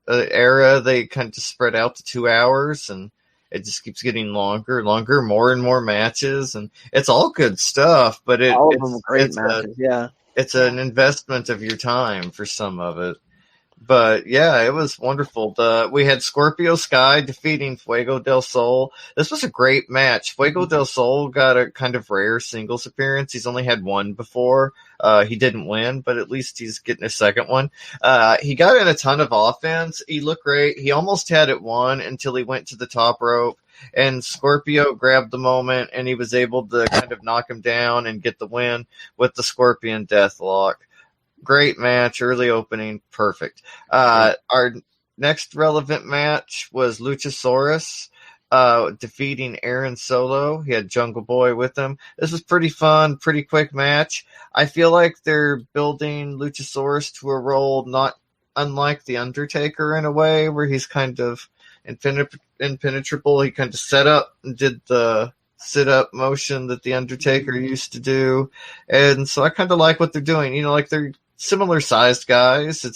era. They kind of spread out to 2 hours, and it just keeps getting longer and longer, more and more matches. And it's all good stuff, but all of them great matches. It's an investment of your time for some of it. But yeah, it was wonderful. We had Scorpio Sky defeating Fuego del Sol. This was a great match. Fuego del Sol got a kind of rare singles appearance. He's only had one before. He didn't win, but at least he's getting a second one. He got in a ton of offense. He looked great. He almost had it won until he went to the top rope. And Scorpio grabbed the moment, and he was able to kind of knock him down and get the win with the Scorpion Deathlock. Great match, early opening, perfect. Our next relevant match was Luchasaurus defeating Aaron Solo. He had Jungle Boy with him. This was pretty fun, pretty quick match. I feel like they're building Luchasaurus to a role not unlike The Undertaker in a way, where he's kind of impenetrable. He kind of set up and did the sit-up motion that The Undertaker used to do. And so I kind of like what they're doing. You know, like they're similar-sized guys.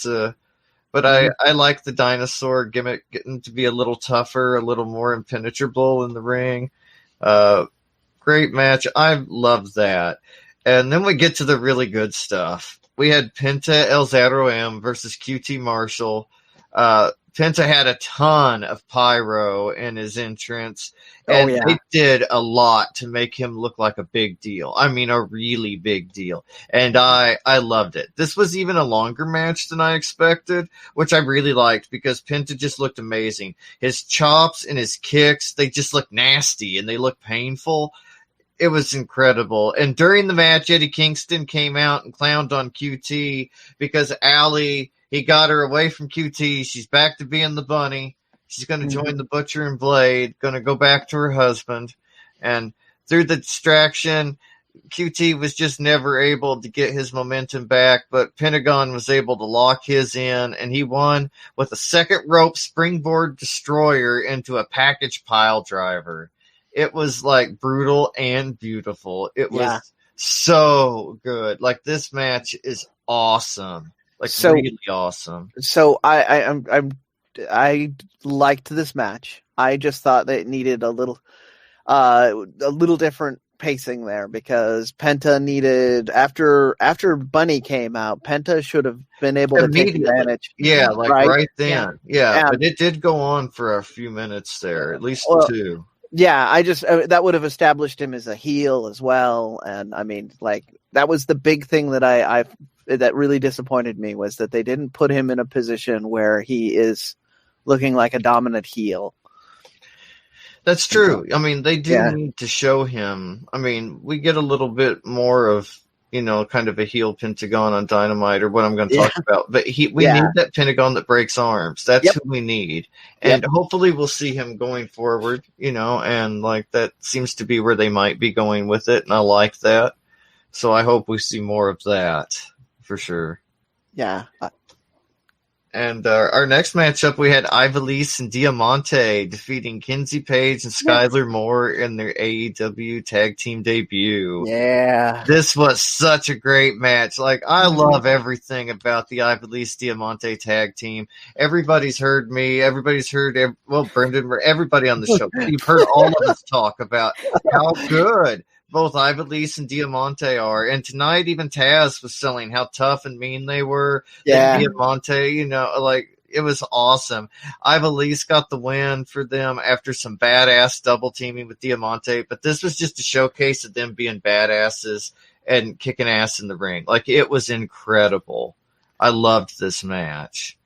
But I like the dinosaur gimmick getting to be a little tougher, a little more impenetrable in the ring. Great match. I love that. And then we get to the really good stuff. We had Penta El Zero M versus QT Marshall. Penta had a ton of pyro in his entrance, and they did a lot to make him look like a big deal. I mean, a really big deal. And I loved it. This was even a longer match than I expected, which I really liked because Penta just looked amazing. His chops and his kicks, they just look nasty and they look painful. It was incredible. And during the match, Eddie Kingston came out and clowned on QT because Allie, he got her away from QT. She's back to being the bunny. She's going to join the Butcher and Blade, going to go back to her husband. And through the distraction, QT was just never able to get his momentum back, but Pentagon was able to lock his in, and he won with a second rope springboard destroyer into a package pile driver. It was like brutal and beautiful. It was so good. Like, this match is awesome. Like, so, really awesome. So I liked this match. I just thought that it needed a little different pacing there because Penta needed after Bunny came out, Penta should have been able to take advantage. Yeah, like right then. Yeah, but it did go on for a few minutes there, at least two. Yeah, I just that would have established him as a heel as well, and I mean, like, that was the big thing that I that really disappointed me, was that they didn't put him in a position where he is looking like a dominant heel. That's true. I mean, they do need to show him. I mean, we get a little bit more of, you know, kind of a heel Pentagon on Dynamite, or what I'm going to talk about. But we need that Pentagon that breaks arms. That's who we need. And hopefully we'll see him going forward, you know, and like that seems to be where they might be going with it. And I like that. So I hope we see more of that for sure. Yeah. And our next matchup, we had Ivelisse and Diamante defeating Kinsey Page and Skylar Moore in their AEW tag team debut. Yeah. This was such a great match. Like, I love everything about the Ivelisse Diamante tag team. Everybody's heard me. Everybody's heard, Brendan, everybody on the show. You've heard all of us talk about how good both Ivelisse and Diamante are. And tonight, even Taz was selling how tough and mean they were. Yeah. Diamante, you know, like, it was awesome. Ivelisse got the win for them after some badass double teaming with Diamante. But this was just a showcase of them being badasses and kicking ass in the ring. Like, it was incredible. I loved this match.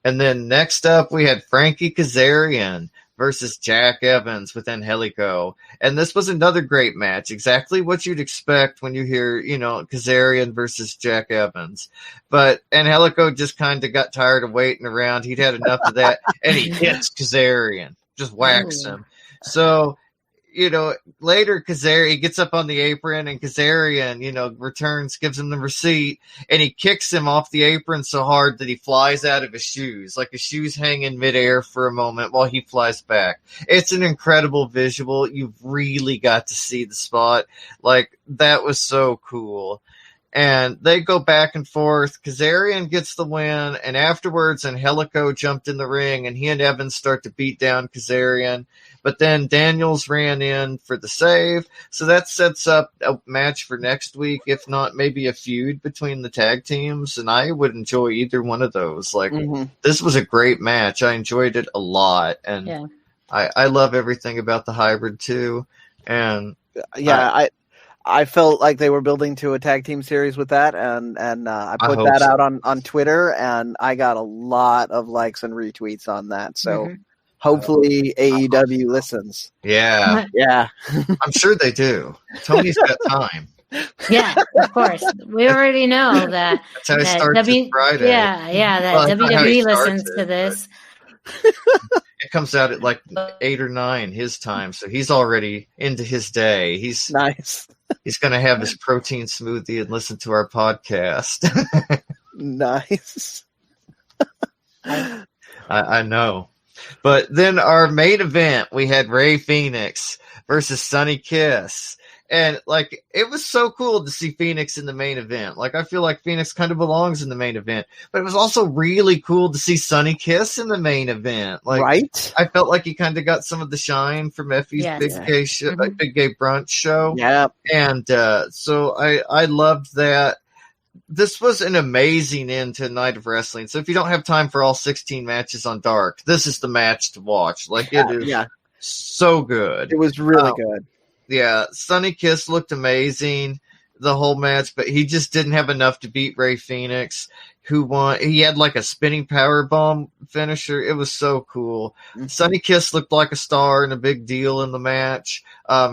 And then next up, we had Frankie Kazarian versus Jack Evans with Angelico. And this was another great match. Exactly what you'd expect when you hear, you know, Kazarian versus Jack Evans. But Angelico just kind of got tired of waiting around. He'd had enough of that. And he hits Kazarian. Just whacks him. So, you know, later Kazarian gets up on the apron, and Kazarian, you know, returns, gives him the receipt, and he kicks him off the apron so hard that he flies out of his shoes. Like, his shoes hang in midair for a moment while he flies back. It's an incredible visual. You've really got to see the spot. Like, that was so cool. And they go back and forth. Kazarian gets the win, and afterwards, Angelico jumped in the ring, and he and Evans start to beat down Kazarian. But then Daniels ran in for the save, so that sets up a match for next week, if not maybe a feud between the tag teams, and I would enjoy either one of those. Like, This was a great match. I enjoyed it a lot, and I love everything about the hybrid, too. And I felt like they were building to a tag team series with that, and I put that out on Twitter, and I got a lot of likes and retweets on that. So hopefully AEW listens. Yeah. Yeah. I'm sure they do. Tony's got time. Yeah, of course. We already know that. That's how it starts Friday. Yeah, that WWE listens to this. It comes out at like 8 or 9 his time, so he's already into his day. He's nice. He's going to have his protein smoothie and listen to our podcast. Nice. I know. But then our main event, we had Rey Fenix versus Sonny Kiss. And, like, it was so cool to see Phoenix in the main event. Like, I feel like Phoenix kind of belongs in the main event. But it was also really cool to see Sonny Kiss in the main event. Like, right? I felt like he kind of got some of the shine from Effie's Big Gay Brunch show. Yeah. And so I loved that. This was an amazing end to Night of Wrestling. So if you don't have time for all 16 matches on Dark, this is the match to watch. Like, it is so good. It was really good. Yeah, Sonny Kiss looked amazing the whole match, but he just didn't have enough to beat Rey Fenix, who won. He had like a spinning powerbomb finisher. It was so cool. Sonny Kiss looked like a star and a big deal in the match.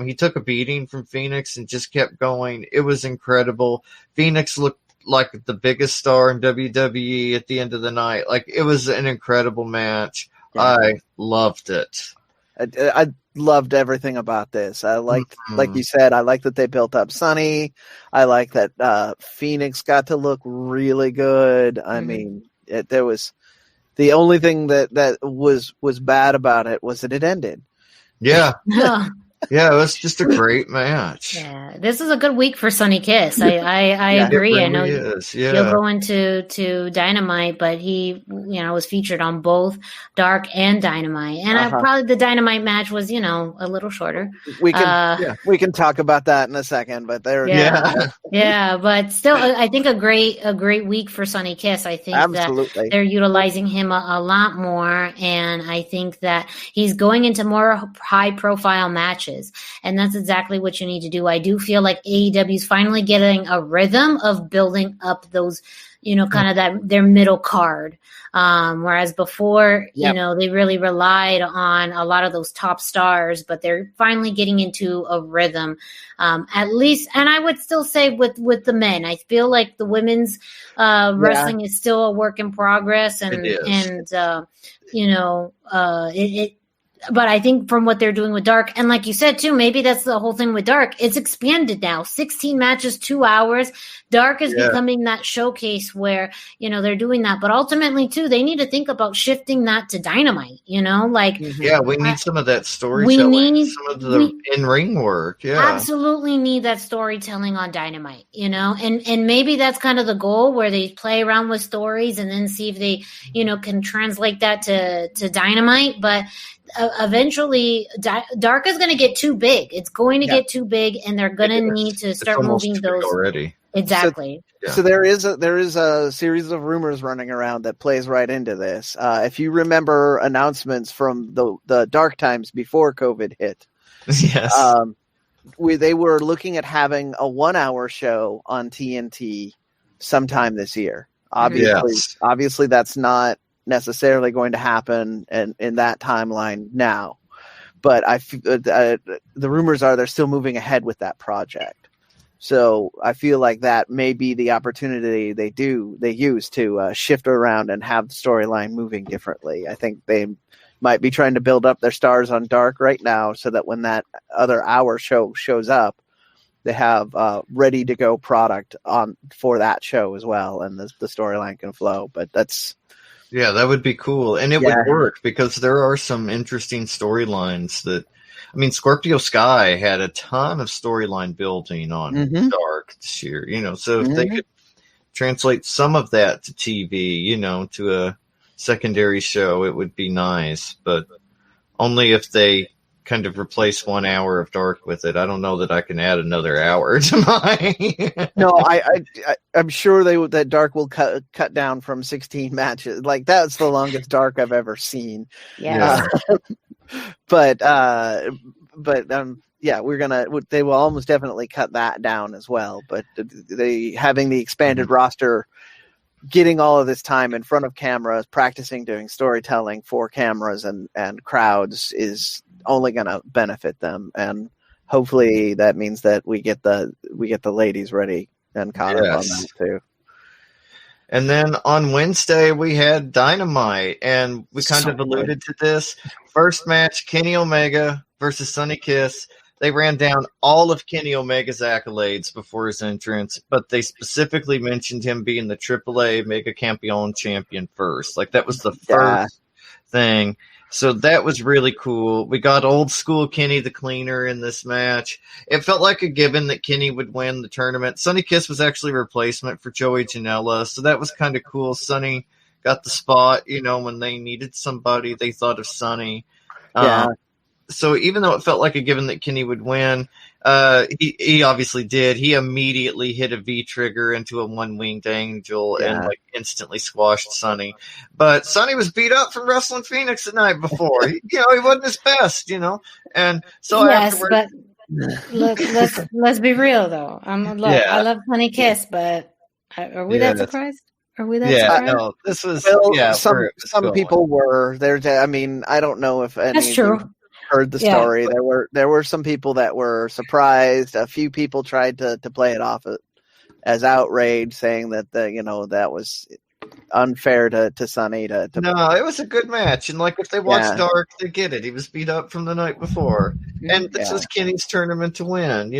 He took a beating from Phoenix and just kept going. It was incredible. Phoenix looked like the biggest star in WWE at the end of the night. Like, it was an incredible match. Yeah. I loved it. I loved everything about this. I liked, like you said, I like that they built up Sonny. I like that Phoenix got to look really good. I mean, there was the only thing that was bad about it was that it ended. Yeah. Yeah, it was just a great match. Yeah, this is a good week for Sonny Kiss. I agree. Really I know he'll go into Dynamite, but he was featured on both Dark and Dynamite, and probably the Dynamite match was a little shorter. We can talk about that in a second, but but still, I think a great week for Sonny Kiss. I think that they're utilizing him a lot more, and I think that he's going into more high profile matches. And that's exactly what you need to do. I do feel like AEW is finally getting a rhythm of building up those, kind of that their middle card. Whereas before, they really relied on a lot of those top stars, but they're finally getting into a rhythm. At least, and I would still say with the men, I feel like the women's wrestling is still a work in progress, but I think from what they're doing with Dark, and like you said too, maybe that's the whole thing with Dark. It's expanded now. 16 matches, 2 hours. Dark is becoming that showcase where, they're doing that. But ultimately too, they need to think about shifting that to Dynamite, we need some of that storytelling. We need some of the in-ring work. Yeah. Absolutely need that storytelling on Dynamite, and maybe that's kind of the goal where they play around with stories and then see if they, can translate that to Dynamite. But eventually Dark is going to get too big. It's going to get too big, and they're going to need to start moving those already. Exactly. So there is a series of rumors running around that plays right into this. If you remember announcements from the dark times before COVID hit, yes, they were looking at having a 1-hour show on TNT sometime this year. Obviously, that's not necessarily going to happen in that timeline now, but the rumors are they're still moving ahead with that project. So I feel like that may be the opportunity they use to shift around and have the storyline moving differently. I think they might be trying to build up their stars on Dark right now so that when that other hour show shows up, they have ready to go product on for that show as well, and the storyline can flow. But that's that would be cool, and it would work because there are some interesting storylines that I mean, Scorpio Sky had a ton of storyline building on Dark this year, so if they could translate some of that to TV, to a secondary show, it would be nice, but only if they kind of replace 1 hour of Dark with it. I don't know that I can add another hour to mine. No, I'm sure that Dark will cut down from 16 matches. Like, that's the longest Dark I've ever seen. Yeah. But they will almost definitely cut that down as well. But they having the expanded roster, getting all of this time in front of cameras, practicing doing storytelling for cameras and crowds is only going to benefit them. And hopefully that means that we get the ladies ready and caught up on that too. And then on Wednesday, we had Dynamite, and we kind of alluded to this. First match, Kenny Omega versus Sonny Kiss. They ran down all of Kenny Omega's accolades before his entrance, but they specifically mentioned him being the AAA Mega Campeon champion first. Like, that was the first thing. So that was really cool. We got old school Kenny the Cleaner in this match. It felt like a given that Kenny would win the tournament. Sonny Kiss was actually a replacement for Joey Janela, so that was kind of cool. Sonny got the spot, when they needed somebody, they thought of Sonny. So even though it felt like a given that Kenny would win, he obviously did. He immediately hit a V-trigger into a one-winged angel and instantly squashed Sonny. But Sonny was beat up from wrestling Phoenix the night before. He wasn't his best, And so afterwards, but look, let's be real though. I love Sonny Kiss, but are we that surprised? Are we that surprised? No, this was some people were there. I mean, I don't know if any that's true. Heard the story. There were some people that were surprised. A few people tried to play it off as outrage, saying that that was unfair to Sonny. No, it was a good match, and like if they watch Dark, they get it. He was beat up from the night before, and this was Kenny's tournament to win.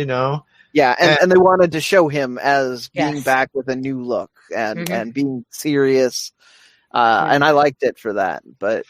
Yeah, and they wanted to show him as being back with a new look and being serious, and I liked it for that. But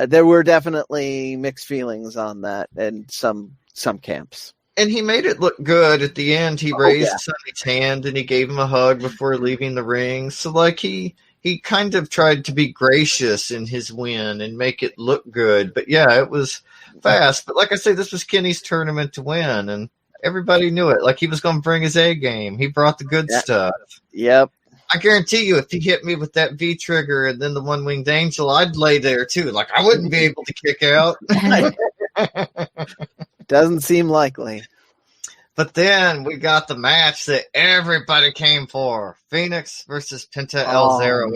there were definitely mixed feelings on that in some camps. And he made it look good at the end. He raised Sonny's hand and he gave him a hug before leaving the ring. So like he kind of tried to be gracious in his win and make it look good. But it was fast. But like I say, this was Kenny's tournament to win, and everybody knew it. Like, he was going to bring his A game. He brought the good stuff. Yep. I guarantee you, if he hit me with that V trigger and then the one-winged angel, I'd lay there too. Like, I wouldn't be able to kick out. Doesn't seem likely. But then we got the match that everybody came for. Phoenix versus Penta El Zero.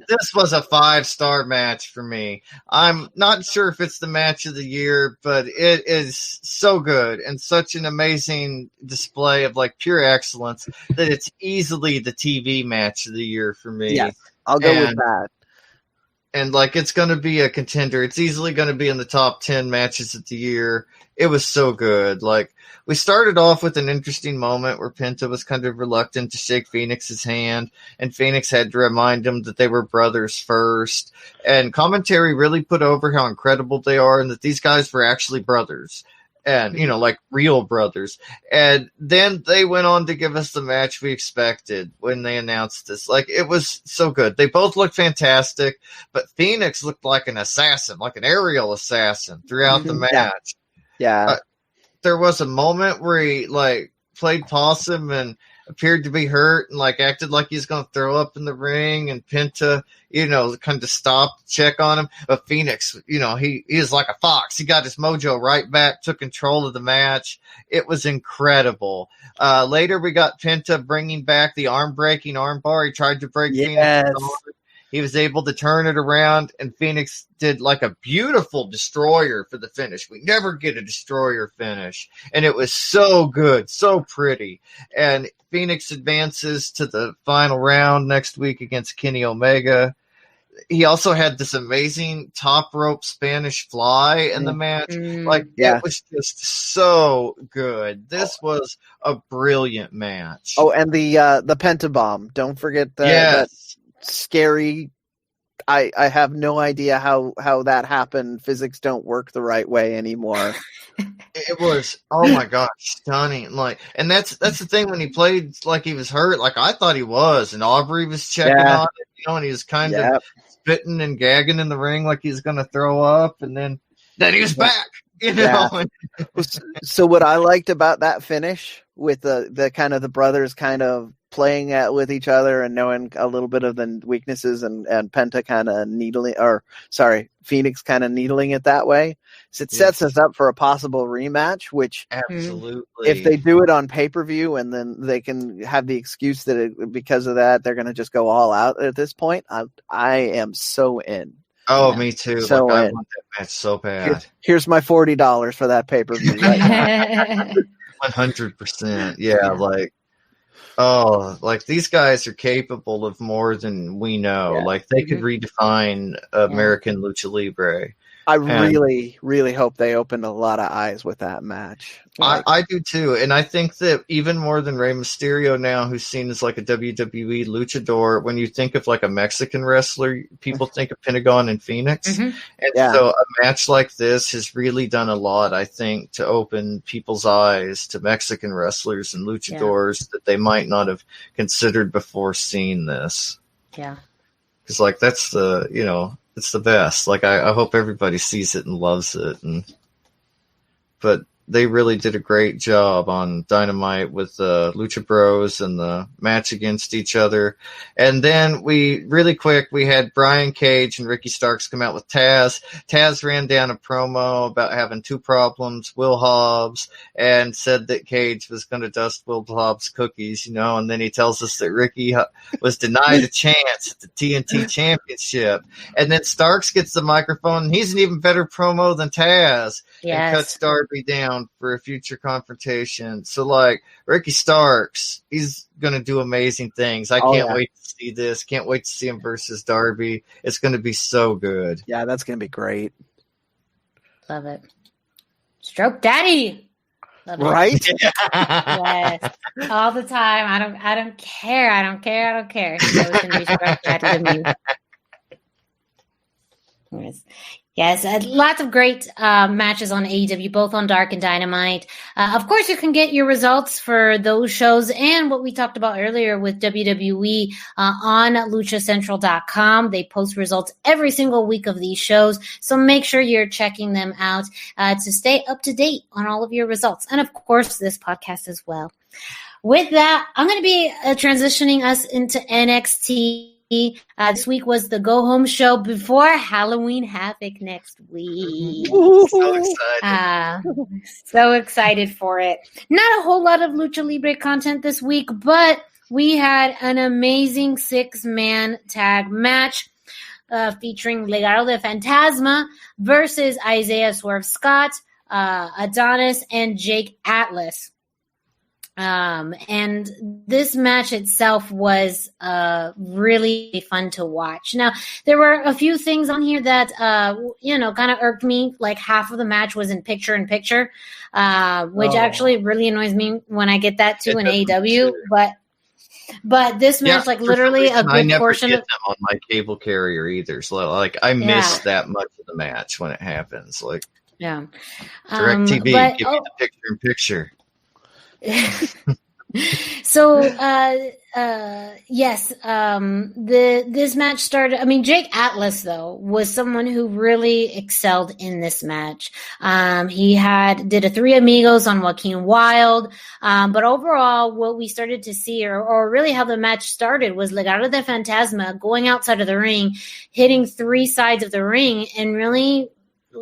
This was a 5-star match for me. I'm not sure if it's the match of the year, but it is so good and such an amazing display of like pure excellence that it's easily the TV match of the year for me. Yes, I'll go with that. And like, it's going to be a contender. It's easily going to be in the top 10 matches of the year. It was so good. Like, we started off with an interesting moment where Penta was kind of reluctant to shake Phoenix's hand, and Phoenix had to remind him that they were brothers first. And commentary really put over how incredible they are and that these guys were actually brothers. And, like real brothers. And then they went on to give us the match we expected when they announced this. Like, it was so good. They both looked fantastic, but Phoenix looked like an assassin, like an aerial assassin throughout the match. Yeah. There was a moment where he, like, played possum and appeared to be hurt and, like, acted like he's going to throw up in the ring, and Penta, kind of stopped to check on him. But Phoenix, he is like a fox. He got his mojo right back, took control of the match. It was incredible. Later, we got Penta bringing back the arm-breaking armbar. He tried to break Phoenix's arm. He was able to turn it around, and Phoenix did like a beautiful destroyer for the finish. We never get a destroyer finish, and it was so good, so pretty. And Phoenix advances to the final round next week against Kenny Omega. He also had this amazing top rope Spanish fly in the match. It was just so good. This was a brilliant match. Oh, and the Pentabomb. Don't forget that scary I have no idea how that happened. Physics don't work the right way anymore. It was, oh my gosh, stunning. Like, and that's the thing, when he played like he was hurt, like I thought he was, and Aubrey was checking on it, and he was kind of spitting and gagging in the ring like he was going to throw up, and then he was back, So what I liked about that finish with the kind of the brothers kind of playing with each other and knowing a little bit of the weaknesses and Penta kind of Phoenix kind of needling it that way. So it sets us up for a possible rematch, which absolutely, if they do it on pay-per-view and then they can have the excuse that because of that, they're going to just go all out at this point. I am so in. Oh, me too. So I want that match so bad. Here's my $40 for that pay-per-view. Right 100%. Yeah. Like, oh, like these guys are capable of more than we know. Like they could redefine American Lucha Libre. I really, really hope they opened a lot of eyes with that match. I do too. And I think that even more than Rey Mysterio now, who's seen as like a WWE luchador, when you think of like a Mexican wrestler, people think of Pentagon and Phoenix. And so a match like this has really done a lot, I think, to open people's eyes to Mexican wrestlers and luchadors that they might not have considered before seeing this. Yeah. Because like that's the, it's the best. Like I hope everybody sees it and loves it. But they really did a great job on Dynamite with the Lucha Bros and the match against each other. And then we had Brian Cage and Ricky Starks come out with Taz. Taz ran down a promo about having two problems, Will Hobbs, and said that Cage was going to dust Will Hobbs' cookies, and then he tells us that Ricky was denied a chance at the TNT Championship. And then Starks gets the microphone, and he's an even better promo than Taz. And cuts Darby down for a future confrontation. So, like, Ricky Starks, he's going to do amazing things. I can't wait to see this. Can't wait to see him versus Darby. It's going to be so good. Yeah, that's going to be great. Love it. Stroke Daddy. Love right? Yes. All the time. I don't care. So it's going to be Stroke Daddy to me. Yes, lots of great matches on AEW, both on Dark and Dynamite. Of course, you can get your results for those shows and what we talked about earlier with WWE on luchacentral.com. They post results every single week of these shows, so make sure you're checking them out to stay up to date on all of your results. And, of course, this podcast as well. With that, I'm going to be transitioning us into NXT. This week was the go-home show before Halloween Havoc next week. So excited. So excited for it. Not a whole lot of Lucha Libre content this week, but we had an amazing 6-man tag match featuring Legado de Fantasma versus Isaiah Swerve Scott, Adonis, and Jake Atlas. And this match itself was really fun to watch. Now, there were a few things on here that kind of irked me. Like half of the match was in picture-in-picture, which actually really annoys me when I get that too in AEW. But this match, like literally a good portion of them on my cable carrier either. So like I missed that much of the match when it happens. Like DirecTV, give me the picture-in-picture. So yes, this match started. I mean, Jake Atlas though was someone who really excelled in this match. He did a Three Amigos on Joaquin Wilde, but overall, what we started to see, or really how the match started, was Legado de Fantasma going outside of the ring, hitting three sides of the ring, and really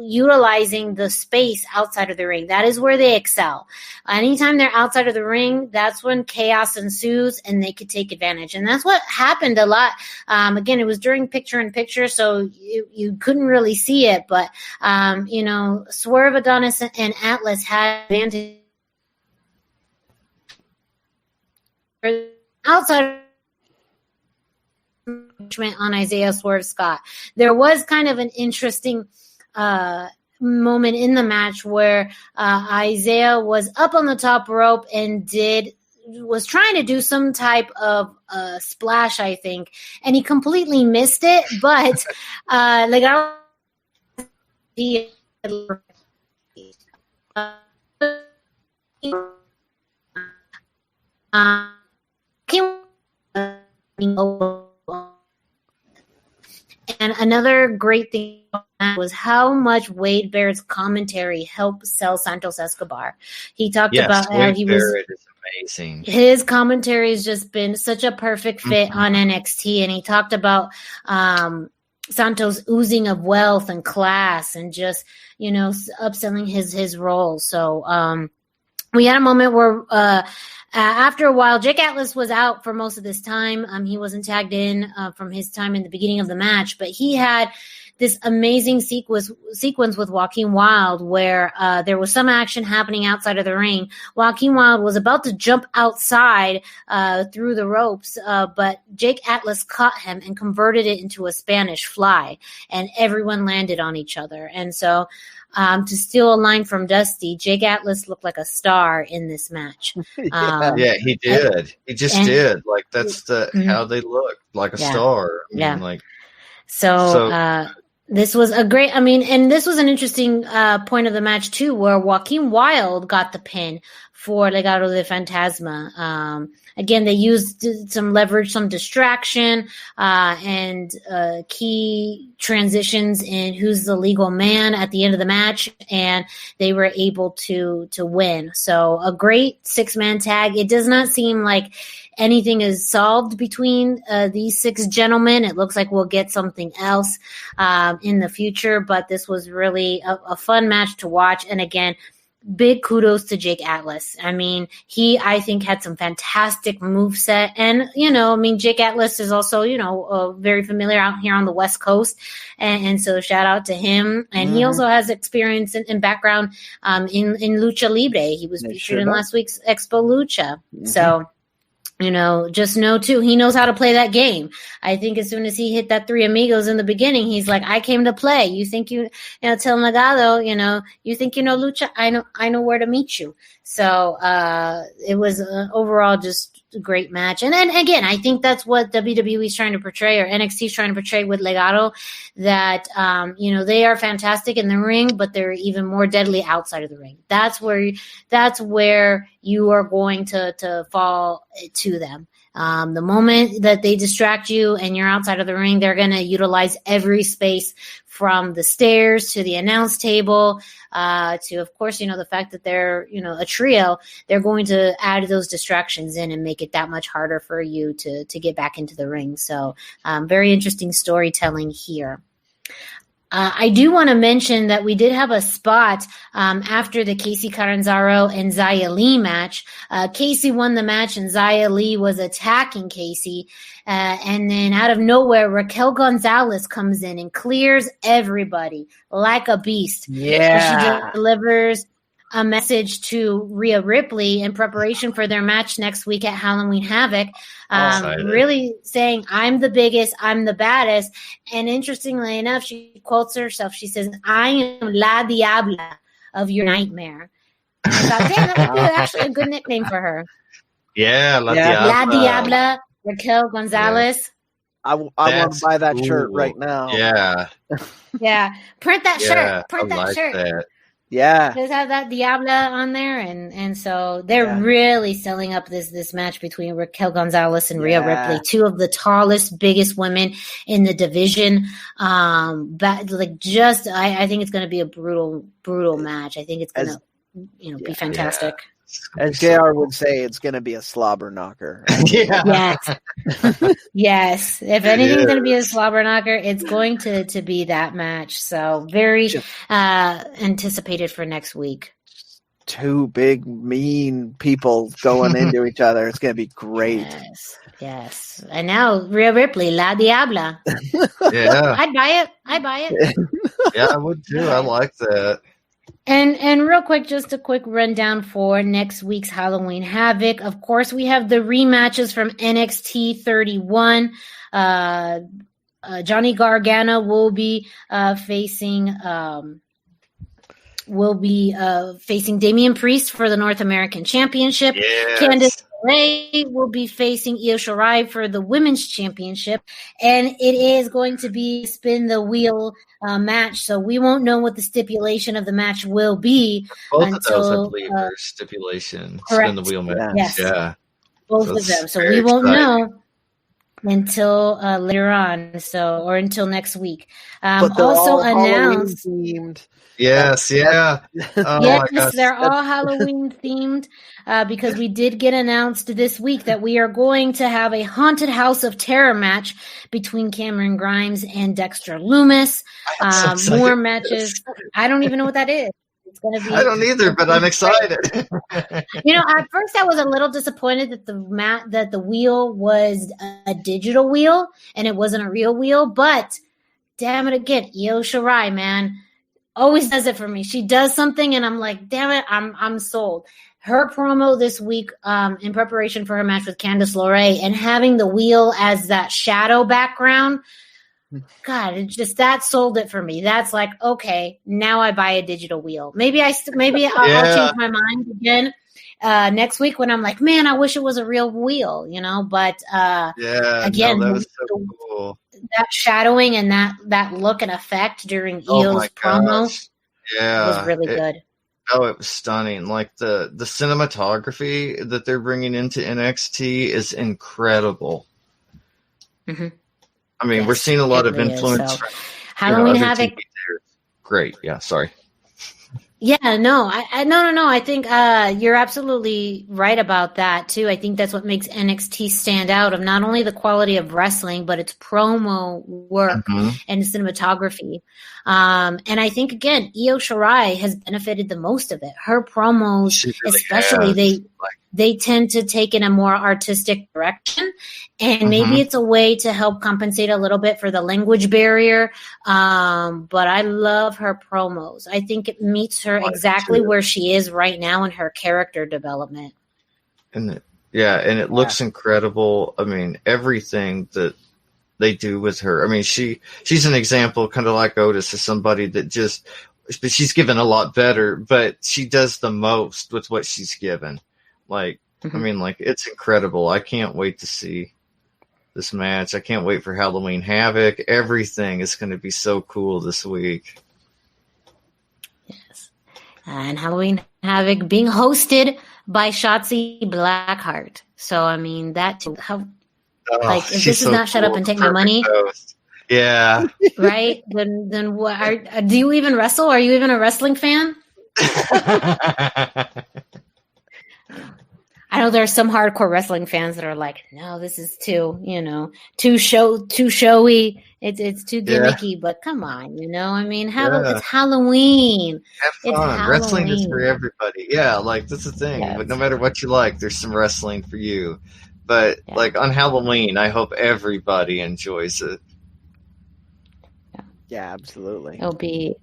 utilizing the space outside of the ring. That is where they excel. Anytime they're outside of the ring, that's when chaos ensues and they could take advantage. And that's what happened a lot. Again, it was during picture-in-picture, so you couldn't really see it. But, Swerve, Adonis, and Atlas had advantage outside on Isaiah Swerve Scott. There was kind of an interesting moment in the match where Isaiah was up on the top rope and did was trying to do some type of splash, I think, and he completely missed it. But Legado and another great thing was how much Wade Barrett's commentary helped sell Santos Escobar. He talked about how Wade he Barrett is amazing. His commentary has just been such a perfect fit on NXT, and he talked about Santos oozing of wealth and class, and just upselling his role. So we had a moment where after a while, Jake Atlas was out for most of this time. He wasn't tagged in from his time in the beginning of the match, but he had this amazing sequence with Joaquin Wilde where there was some action happening outside of the ring. Joaquin Wilde was about to jump outside through the ropes, but Jake Atlas caught him and converted it into a Spanish fly, and everyone landed on each other. And so to steal a line from Dusty, Jake Atlas looked like a star in this match. Yeah, he did. He just did. Like, that's how they look, like a star. I mean, So this was a great, and this was an interesting point of the match too, where Joaquin Wilde got the pin for Legado de Fantasma. Again, they used some leverage, some distraction, and key transitions in who's the legal man at the end of the match, and they were able to win. So a great 6-man tag. It does not seem like anything is solved between these 6 gentlemen. It looks like we'll get something else in the future, but this was really a fun match to watch. And again, big kudos to Jake Atlas. He, I think, had some fantastic moveset. And, Jake Atlas is also, very familiar out here on the West Coast. And so shout out to him. And he also has experience and background in Lucha Libre. He was featured in last week's Expo Lucha. So, just know too, he knows how to play that game. I think as soon as he hit that 3 amigos in the beginning, he's like, I came to play. You think tell Legado, you think Lucha? I know where to meet you. So it was overall just a great match. And then again, I think that's what WWE is trying to portray, or NXT is trying to portray with Legado, that they are fantastic in the ring, but they're even more deadly outside of the ring. That's where you are going to fall to them. The moment that they distract you and you're outside of the ring, they're going to utilize every space from the stairs to the announce table to, of course, the fact that they're, a trio. They're going to add those distractions in and make it that much harder for you to get back into the ring. So very interesting storytelling here. I do want to mention that we did have a spot after the Casey Catanzaro and Xia Li match. Casey won the match and Xia Li was attacking Casey. And then out of nowhere, Raquel Gonzalez comes in and clears everybody like a beast. Yeah. She delivers a message to Rhea Ripley in preparation for their match next week at Halloween Havoc, really saying, I'm the biggest, I'm the baddest. And interestingly enough, she quotes herself. She says, I am La Diabla of your nightmare. And I thought, damn, that would be actually a good nickname for her. Yeah, La Diabla. La Diabla, Raquel Gonzalez. I want to buy that shirt right now. Yeah. Yeah. Print that shirt. Print that shirt. That. Yeah. Just have that Diabla on there. And so they're really selling up this match between Raquel Gonzalez and Rhea Ripley, 2 of the tallest, biggest women in the division. I think it's going to be a brutal match. I think it's going to, be fantastic. Yeah. As JR would say, it's going to be a slobber knocker. Yes. Yes. If anything's going to be a slobber knocker, it's going to be that match. So very anticipated for next week. 2 big, mean people going into each other. It's going to be great. Yes. And now Rhea Ripley, La Diabla. Yeah. I'd buy it. Yeah, I would too. I like that. And real quick, just a quick rundown for next week's Halloween Havoc. Of course, we have the rematches from NXT 31. Johnny Gargano will be facing Damian Priest for the North American Championship. Yes. Candice Morales will be facing Io Shirai for the women's championship, and it is going to be spin the wheel match. So we won't know what the stipulation of the match will be both until of those, I believe, are stipulation. Correct. Spin the wheel match. Yes. Yeah. Both of them. So we won't know until later on, or until next week. But they're also all announced. Halloween-themed. Yes, yeah. Oh Yes, they're all Halloween themed because we did get announced this week that we are going to have a Haunted House of Terror match between Cameron Grimes and Dexter Loomis. More matches. I don't even know what that is. It's going to be. I don't either, but I'm excited. At first I was a little disappointed that the wheel was a digital wheel and it wasn't a real wheel, but damn it again, Io Shirai, man. Always does it for me. She does something and I'm like, damn it, I'm sold. Her promo this week in preparation for her match with Candice LeRae and having the wheel as that shadow background, God, that sold it for me. That's like, okay, now I buy a digital wheel. Maybe I'll change my mind again next week when I'm like, man, I wish it was a real wheel, But again, that was so cool. That shadowing and that look and effect during Io's promo was really good. Oh, it was stunning. Like the cinematography that they're bringing into NXT is incredible. Mm-hmm. I mean, we're seeing a lot of influence from Halloween Havoc. Great. Yeah. Sorry. Yeah, no. I think you're absolutely right about that too. I think that's what makes NXT stand out of not only the quality of wrestling, but its promo work and cinematography. And I think again, Io Shirai has benefited the most of it. Her promos, really especially, they tend to take in a more artistic direction, and maybe it's a way to help compensate a little bit for the language barrier. But I love her promos. I think it meets her exactly where she is right now in her character development. And it looks incredible. I mean, everything that they do with her. I mean, she's an example, kind of like Otis, is somebody that she's given a lot better, but she does the most with what she's given. Like, I mean, like, it's incredible. I can't wait to see this match. I can't wait for Halloween Havoc. Everything is going to be so cool this week. Yes. And Halloween Havoc being hosted by Shotzi Blackheart. So, I mean, that too. If this is not shut up and take my money. Host. Yeah. Right? Then what? Do you even wrestle? Are you even a wrestling fan? I know there are some hardcore wrestling fans that are like, no, this is too showy. It's too gimmicky, but come on, I mean, it's Halloween. Have fun. Wrestling is for everybody. Yeah, like, that's the thing. Yes. But no matter what you like, there's some wrestling for you. But like on Halloween, I hope everybody enjoys it. Yeah, absolutely. It'll be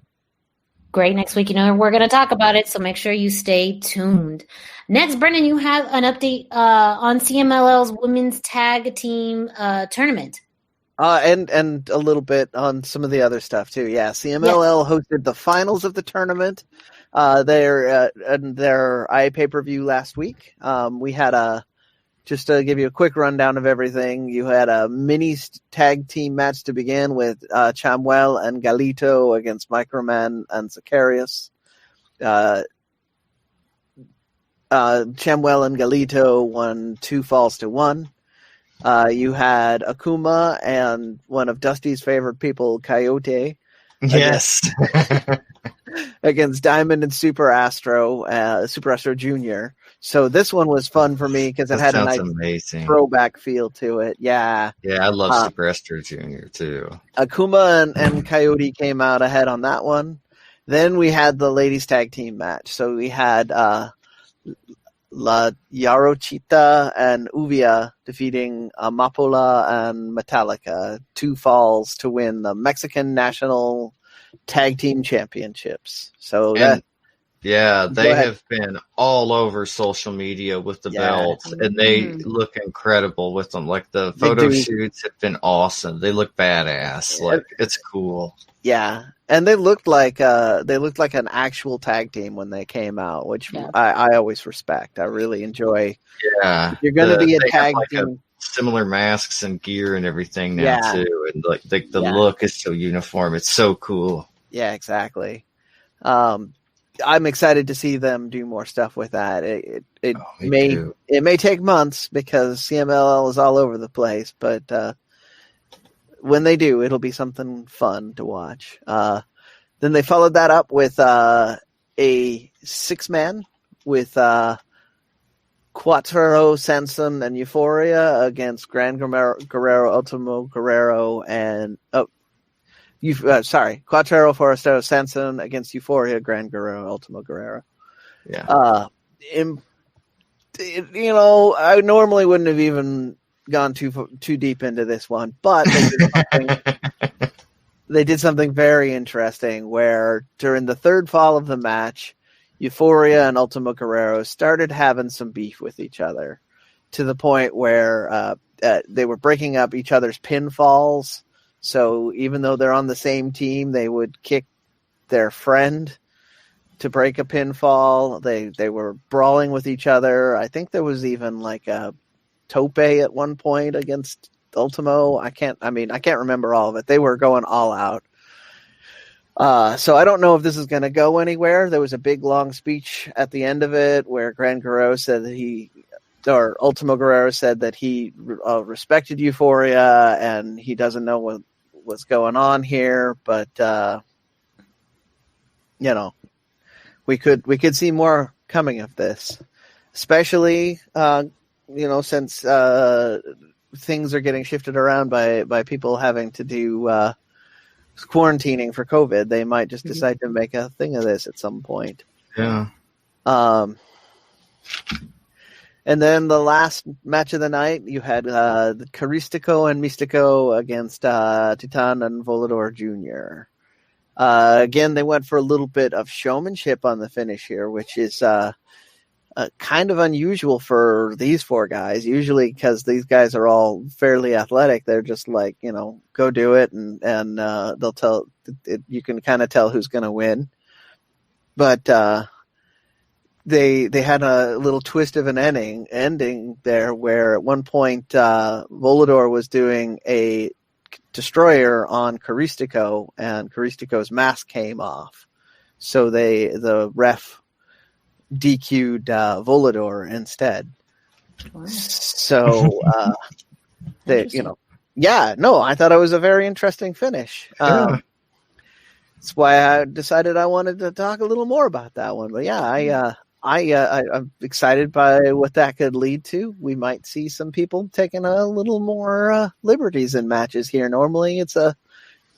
great next week. We're going to talk about it, so make sure you stay tuned. Next, Brendan, you have an update on CMLL's women's tag team tournament. And a little bit on some of the other stuff too. Yeah, CMLL hosted the finals of the tournament. Their iPay-per-view last week. We had just to give you a quick rundown of everything, you had a mini tag team match to begin with Chamuel and Galito against Microman and Zacharias. Chamuel and Galito won 2 falls to 1. You had Akuma and one of Dusty's favorite people, Coyote. Yes. Against Diamond and Super Astro Jr. So this one was fun for me because it had a nice throwback feel to it. Yeah. Yeah, I love Super Astro Jr. too. Akuma and Coyote came out ahead on that one. Then we had the ladies tag team match. So we had La Yarochita and Uvia defeating Amapola and Metallica, 2 falls to win the Mexican National Tag Team Championships. So Yeah, they have been all over social media with the belts, and they look incredible with them. Like the photo shoots have been awesome. They look badass. Like it's cool. Yeah, and they looked like an actual tag team when they came out, which I always respect. I really enjoy. Yeah, you're going to be a tag team. Similar masks and gear and everything now too, and like the look is so uniform. It's so cool. Yeah, exactly. I'm excited to see them do more stuff with that. It may take months because CMLL is all over the place, but when they do, it'll be something fun to watch. Then they followed that up with a 6-man with Cuatro, Sanson, and Euphoria against Gran Guerrero, Ultimo Guerrero, and Cuatro, Forastero, Sanson against Euphoria, Gran Guerrero, Ultimo Guerrero. Yeah. I normally wouldn't have even gone too deep into this one, but they did something very interesting where during the third fall of the match, Euphoria and Ultimo Guerrero started having some beef with each other to the point where they were breaking up each other's pinfalls. So even though they're on the same team, they would kick their friend to break a pinfall. They were brawling with each other. I think there was even like a tope at one point against Ultimo. I can't remember all of it. They were going all out. So I don't know if this is going to go anywhere. There was a big long speech at the end of it where Gran Guerrero said that Ultimo Guerrero said that he respected Euphoria and he doesn't know what's going on here, but we could see more coming of this, especially since things are getting shifted around by people having to do quarantining for COVID. They might just decide to make a thing of this at some point. Yeah. And then the last match of the night, you had the Caristico and Mystico against Titan and Volador Jr. Again, they went for a little bit of showmanship on the finish here, which is kind of unusual for these four guys. Usually, because these guys are all fairly athletic, they're just like, go do it, and they'll tell. You can kind of tell who's going to win. But they had a little twist of an ending there, where at one point Volador was doing a destroyer on Caristico, and Caristico's mask came off, so the ref DQ'd Volador instead. Wow. So I thought it was a very interesting finish. That's why I decided I wanted to talk a little more about that one. But yeah, I'm excited by what that could lead to. We might see some people taking a little more liberties in matches here. Normally, it's a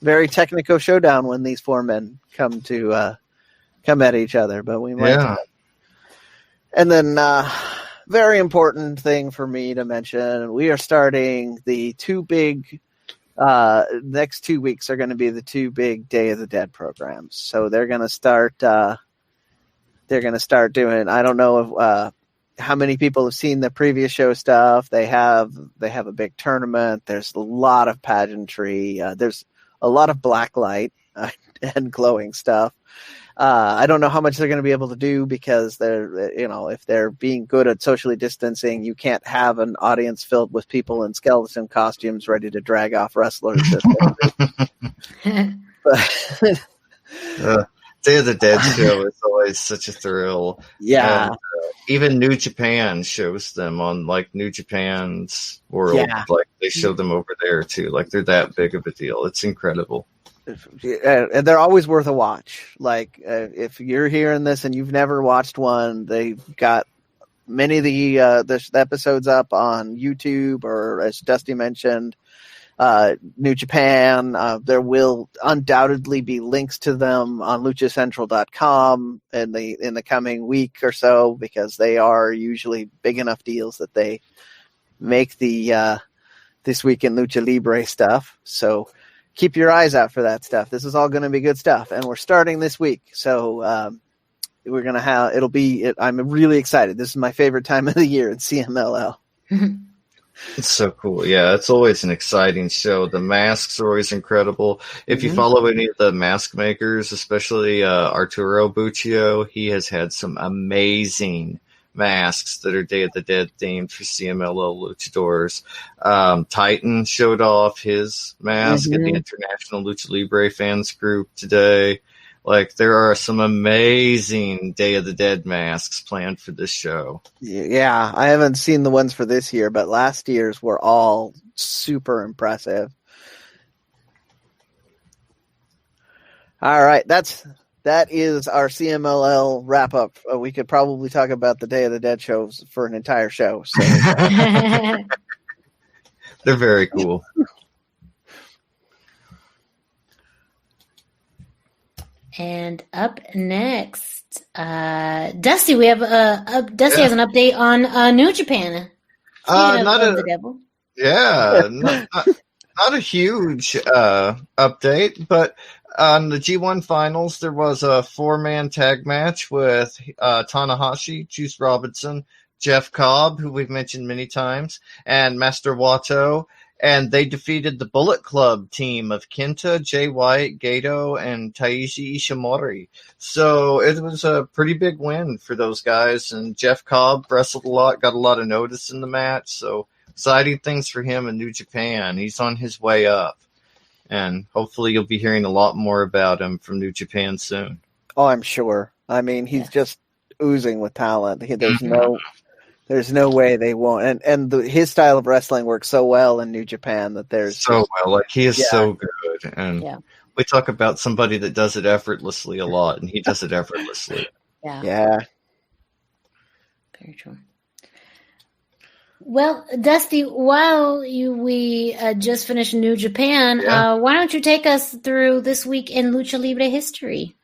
very technical showdown when these four men come at each other, but we might. Yeah. And then, very important thing for me to mention: we are starting the two big. Next 2 weeks are going to be the two big Day of the Dead programs. So they're going to start. They're going to start doing. I don't know if how many people have seen the previous show stuff. They have a big tournament. There's a lot of pageantry. There's a lot of black light and glowing stuff. I don't know how much they're going to be able to do because if they're being good at socially distancing, you can't have an audience filled with people in skeleton costumes ready to drag off wrestlers. Day of the Dead show is always such a thrill. Yeah. And, even New Japan shows them on like New Japan's World. Yeah. Like they show them over there too. Like they're that big of a deal. It's incredible. And they're always worth a watch. Like if you're hearing this and you've never watched one, they've got many of the episodes up on YouTube, or as Dusty mentioned, New Japan. There will undoubtedly be links to them on luchacentral.com in the coming week or so, because they are usually big enough deals that they make the This Week in Lucha Libre stuff. So keep your eyes out for that stuff. This is all going to be good stuff, and we're starting this week. So we're gonna have. I'm really excited. This is my favorite time of the year at CMLL. It's so cool. Yeah, it's always an exciting show. The masks are always incredible. If you follow any of the mask makers, especially Arturo Buccio, he has had some amazing masks that are Day of the Dead themed for CMLL luchadors. Titan showed off his mask at the International Lucha Libre fans group today. Like, there are some amazing Day of the Dead masks planned for this show. Yeah, I haven't seen the ones for this year, but last year's were all super impressive. All right, that is our CMLL wrap up. We could probably talk about the Day of the Dead shows for an entire show. So. They're very cool. And up next, Dusty. We have Dusty has an update on New Japan. Not the devil. Yeah, not a huge update, but on the G1 finals, there was a 4-man tag match with Tanahashi, Juice Robinson, Jeff Cobb, who we've mentioned many times, and Master Wato. And they defeated the Bullet Club team of Kenta, Jay White, Gato, and Taiji Ishimori. So it was a pretty big win for those guys. And Jeff Cobb wrestled a lot, got a lot of notice in the match. So exciting things for him in New Japan. He's on his way up. And hopefully you'll be hearing a lot more about him from New Japan soon. Oh, I'm sure. I mean, he's just oozing with talent. There's no way they won't. And his style of wrestling works so well in New Japan that there's so well. Like, he is so good. And we talk about somebody that does it effortlessly a lot, and he does it effortlessly. Yeah. Very true. Well, Dusty, while we just finished New Japan, why don't you take us through this week in Lucha Libre history?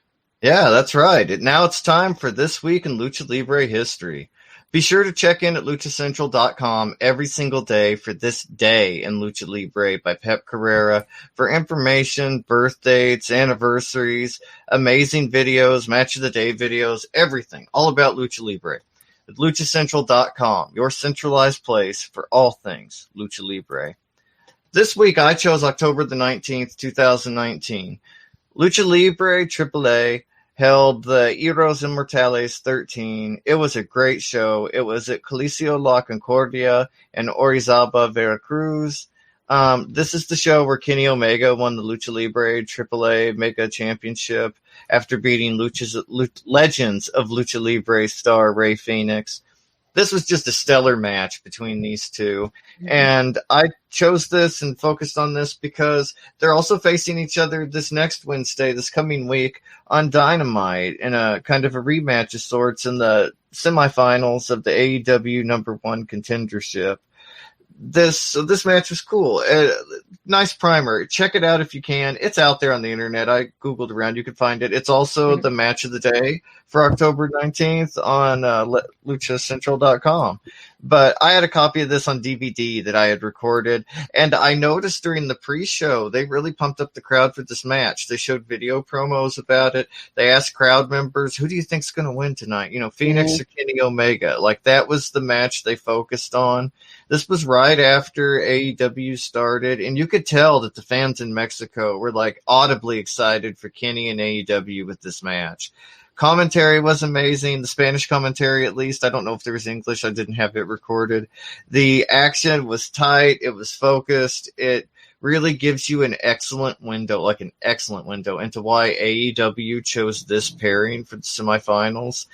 Yeah, that's right. Now it's time for This Week in Lucha Libre History. Be sure to check in at luchacentral.com every single day for This Day in Lucha Libre by Pep Carrera for information, birth dates, anniversaries, amazing videos, match of the day videos, everything, all about Lucha Libre. At luchacentral.com, your centralized place for all things Lucha Libre. This week I chose October the 19th, 2019. Lucha Libre AAA held the Eros Inmortales 13. It was a great show. It was at Coliseo La Concordia in Orizaba, Veracruz. This is the show where Kenny Omega won the Lucha Libre AAA Mega Championship after beating Legends of Lucha Libre star Rey Fénix. This was just a stellar match between these two. And I chose this and focused on this because they're also facing each other this next Wednesday, this coming week, on Dynamite in a kind of a rematch of sorts in the semifinals of the AEW #1 contendership. This match was cool. Nice primer. Check it out if you can. It's out there on the internet. I Googled around. You can find it. It's also the match of the day for October 19th on luchacentral.com. But I had a copy of this on DVD that I had recorded, and I noticed during the pre-show, they really pumped up the crowd for this match. They showed video promos about it. They asked crowd members, who do you think's going to win tonight? You know, Fénix or Kenny Omega? Like, that was the match they focused on. This was right after AEW started, and you could tell that the fans in Mexico were, like, audibly excited for Kenny and AEW with this match. Commentary was amazing. The Spanish commentary, at least. I don't know if there was English. I didn't have it recorded. The action was tight. It was focused. It really gives you an excellent window into why AEW chose this pairing for the semifinals.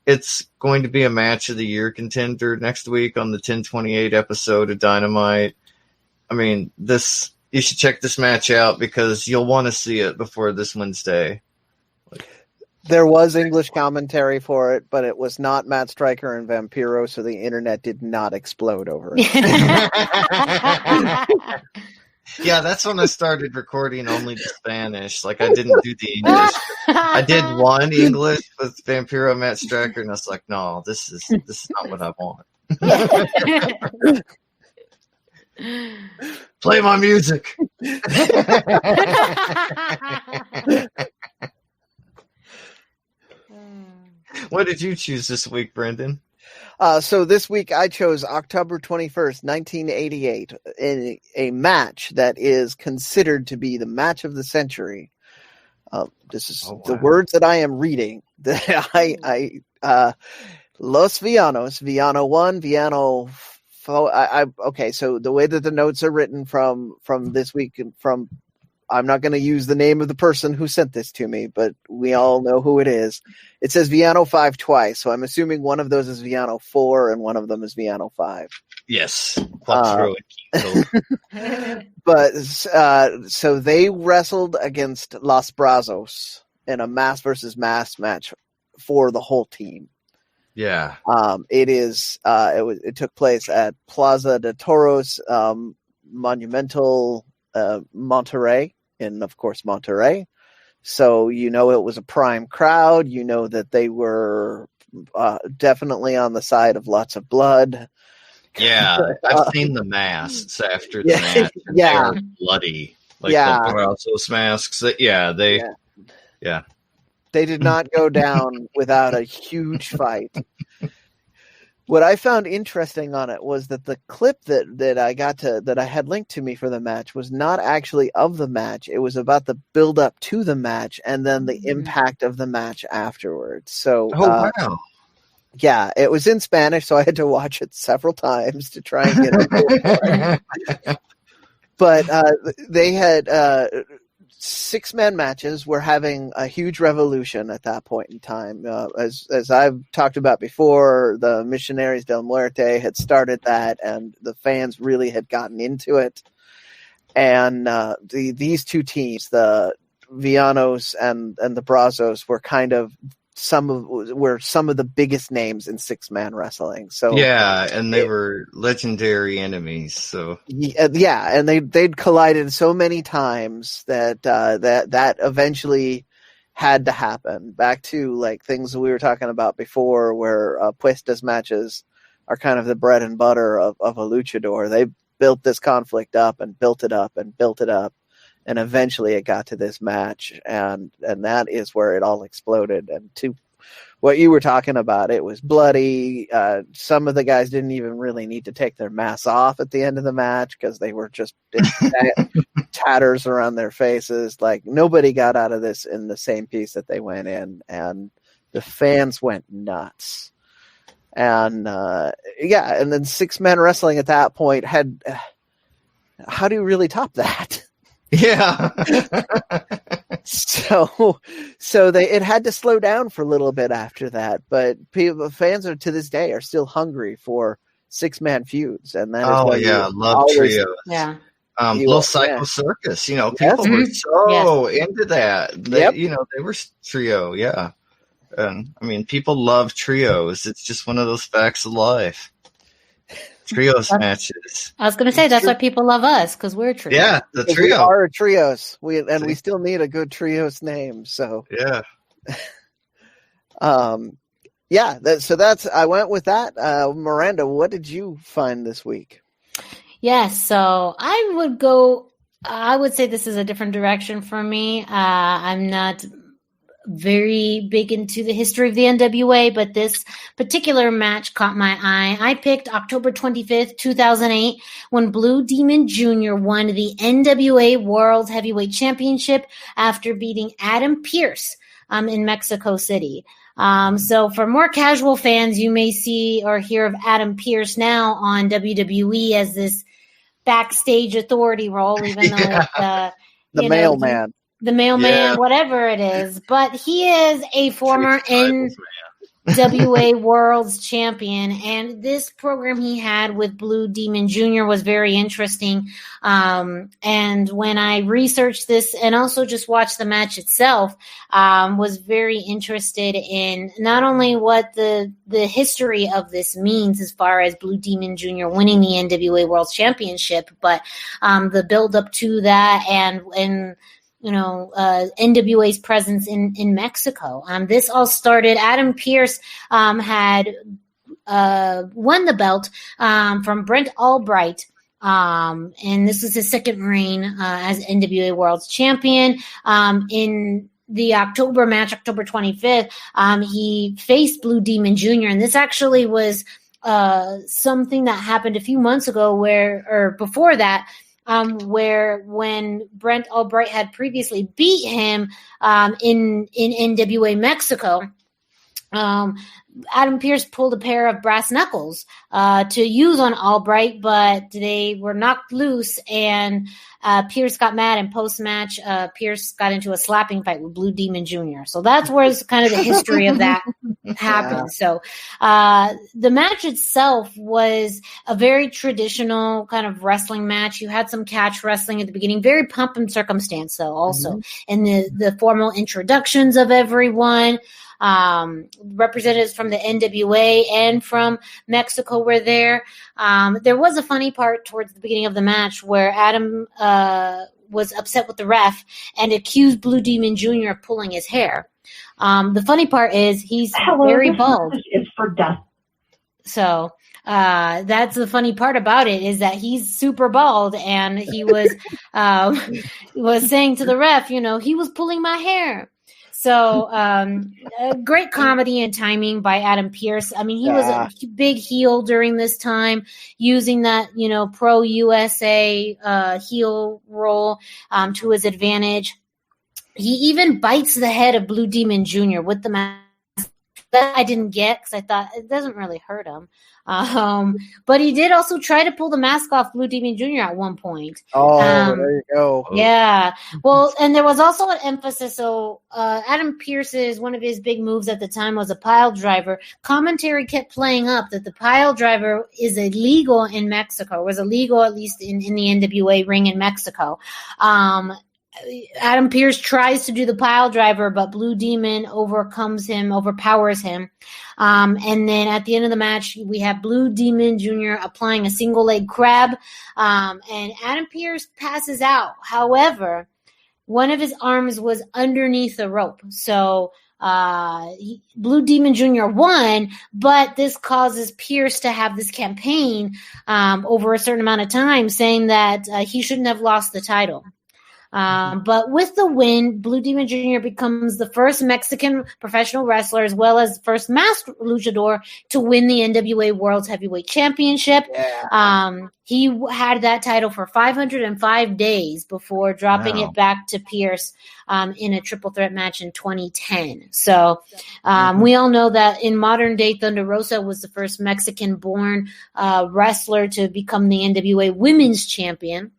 It's going to be a match of the year contender next week on the 1028 episode of Dynamite. I mean, you should check this match out because you'll want to see it before this Wednesday. There was English commentary for it, but it was not Matt Stryker and Vampiro, so the internet did not explode over it. Yeah, that's when I started recording only the Spanish. Like, I didn't do the English. I did one English with Vampiro and Matt Stryker, and I was like, no, this is not what I want. Play my music. What did you choose this week, Brendan? So this week I chose October 21st, 1988, in a match that is considered to be the match of the century. This is the words that I am reading. Los Villanos, Villano 1, Villano 4. Okay, so the way that the notes are written from this week, I'm not going to use the name of the person who sent this to me, but we all know who it is. It says Villano 5 twice, so I'm assuming one of those is Villano 4 and one of them is Villano 5. Yes. But so they wrestled against Los Brazos in a mass versus mass match for the whole team. Yeah. It took place at Plaza de Toros Monumental Monterrey, in, of course, Monterrey. So, it was a prime crowd. That they were definitely on the side of lots of blood. Yeah, I've seen the masks after the match. Yeah. They were bloody. The Brazos masks. Yeah. They did not go down without a huge fight. What I found interesting on it was that the clip that I had linked to me for the match was not actually of the match. It was about the build up to the match and then the impact of the match afterwards. So, wow. Yeah, it was in Spanish, so I had to watch it several times to try and get it. But they had 6-man matches were having a huge revolution at that point in time. As I've talked about before, the Missionaries del Muerte had started that, and the fans really had gotten into it. And these two teams, the Villanos and the Brazos, were kind of some of the biggest names in 6-man wrestling. So yeah, and they were legendary enemies. So yeah, and they'd collided so many times that eventually had to happen. Back to things that we were talking about before, where puestas matches are kind of the bread and butter of a luchador. They built this conflict up and built it up and built it up. And eventually it got to this match, and that is where it all exploded. And to what you were talking about, it was bloody. Some of the guys didn't even really need to take their masks off at the end of the match because they were just tatters around their faces. Nobody got out of this in the same piece that they went in, and the fans went nuts. And and then 6-man wrestling at that point had. How do you really top that? Yeah. So it had to slow down for a little bit after that, but fans to this day are still hungry for 6-man feuds, and that is love trios. Yeah. Little Psycho Circus, people were so into that. They were trio, yeah. And people love trios. It's just one of those facts of life. Trios matches. I was going to say that's why people love us, because we're trios. Yeah, the trio. We are trios. We still need a good trios name. So yeah, So that's I went with that. Miranda, what did you find this week? Yes, so I would say this is a different direction for me. I'm not very big into the history of the NWA, but this particular match caught my eye. I picked October 25th, 2008, when Blue Demon Jr. won the NWA World Heavyweight Championship after beating Adam Pearce in Mexico City. So for more casual fans, you may see or hear of Adam Pearce now on WWE as this backstage authority role, even though the mailman. The mailman, whatever it is. But he is a former NWA World's Champion. And this program he had with Blue Demon Jr. was very interesting. And when I researched this and also just watched the match itself, was very interested in not only what the history of this means as far as Blue Demon Jr. winning the NWA World's Championship, but the build up to that and NWA's presence in Mexico. This all started, Adam Pearce had won the belt from Brent Albright, and this was his second reign as NWA World's Champion. In the October match, October 25th, he faced Blue Demon Jr. And this actually was something that happened a few months ago before that, where when Brent Albright had previously beat him in NWA Mexico, Adam Pearce pulled a pair of brass knuckles to use on Albright, but they were knocked loose, and Pearce got mad, and post-match, Pearce got into a slapping fight with Blue Demon Jr. So that's where kind of the history of that happened. So the match itself was a very traditional kind of wrestling match. You had some catch wrestling at the beginning, very pump and circumstance, though, also. And the formal introductions of everyone. Representatives from the NWA and from Mexico were there. There was a funny part towards the beginning of the match where Adam was upset with the ref and accused Blue Demon Jr. of pulling his hair. The funny part is he's very bald. It's for death. So that's the funny part about it, is that he's super bald, and he was saying to the ref, he was pulling my hair. So great comedy and timing by Adam Pearce. I mean, he was a big heel during this time, using that, pro USA heel role to his advantage. He even bites the head of Blue Demon Jr. with the mask. That I didn't get because I thought it doesn't really hurt him. But he did also try to pull the mask off Blue Demon Jr. at one point. There you go. Yeah. Well, and there was also an emphasis. So Adam Pearce's, one of his big moves at the time was a pile driver. Commentary kept playing up that the pile driver is illegal in Mexico, was illegal at least in the NWA ring in Mexico. Adam Pearce tries to do the pile driver, but Blue Demon overpowers him. And then at the end of the match, we have Blue Demon Jr. applying a single leg crab. And Adam Pearce passes out. However, one of his arms was underneath the rope. So Blue Demon Jr. won, but this causes Pearce to have this campaign over a certain amount of time saying that he shouldn't have lost the title. But with the win, Blue Demon Jr. becomes the first Mexican professional wrestler, as well as first masked luchador, to win the NWA World Heavyweight Championship. Yeah. He had that title for 505 days before dropping it back to Pearce in a triple threat match in 2010. So we all know that in modern day, Thunder Rosa was the first Mexican-born wrestler to become the NWA Women's Champion.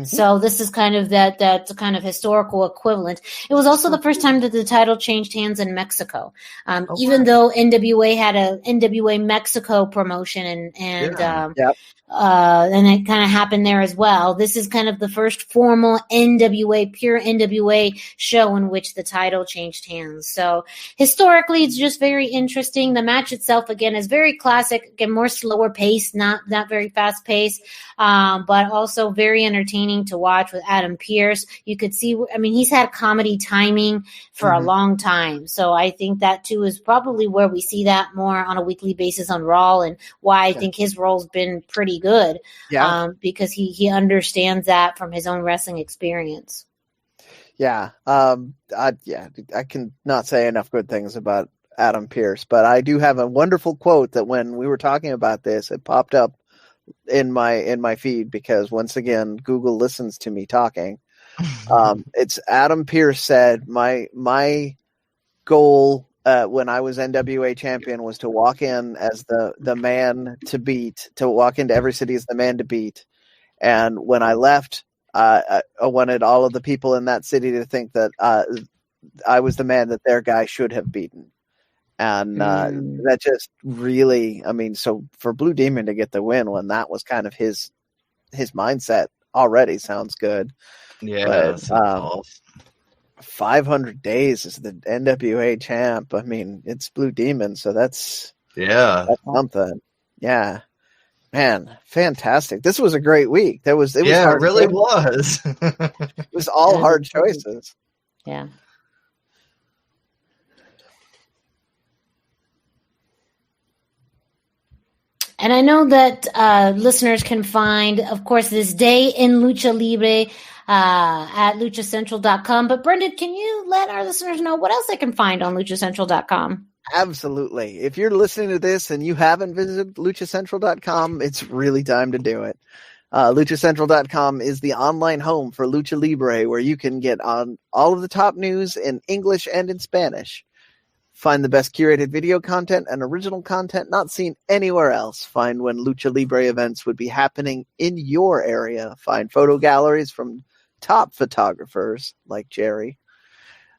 So this is kind of that kind of historical equivalent. It was also the first time that the title changed hands in Mexico. Even though NWA had a NWA Mexico promotion and it kind of happened there as well. This is kind of the first formal NWA, pure NWA show in which the title changed hands. So historically, it's just very interesting. The match itself, again, is very classic, again, more slower paced, not very fast paced, but also very entertaining to watch with Adam Pearce. You could see, I mean, he's had comedy timing for a long time. So I think that too is probably where we see that more on a weekly basis on Raw, and why I think his role's been pretty good. Because he understands that from his own wrestling experience. I can not say enough good things about Adam Pearce, but I do have a wonderful quote that when we were talking about this, it popped up in my feed, because once again, Google listens to me talking. It's Adam Pearce said, my goal when I was NWA champion was to walk in as the man to beat, to walk into every city as the man to beat. And when I left, I wanted all of the people in that city to think that I was the man that their guy should have beaten. And that just really, I mean, so for Blue Demon to get the win when that was kind of his mindset already sounds good. Yeah. But, 500 days as the NWA champ. I mean, it's Blue Demon, so that's something. Yeah, man, fantastic. This was a great week. It really was. It was all hard choices. Yeah. And I know that listeners can find, of course, this day in Lucha Libre at luchacentral.com. But Brendan, can you let our listeners know what else they can find on luchacentral.com? Absolutely. If you're listening to this and you haven't visited luchacentral.com, it's really time to do it. Luchacentral.com is the online home for Lucha Libre, where you can get on all of the top news in English and in Spanish. Find the best curated video content and original content not seen anywhere else. Find when Lucha Libre events would be happening in your area. Find photo galleries from top photographers like Jerry,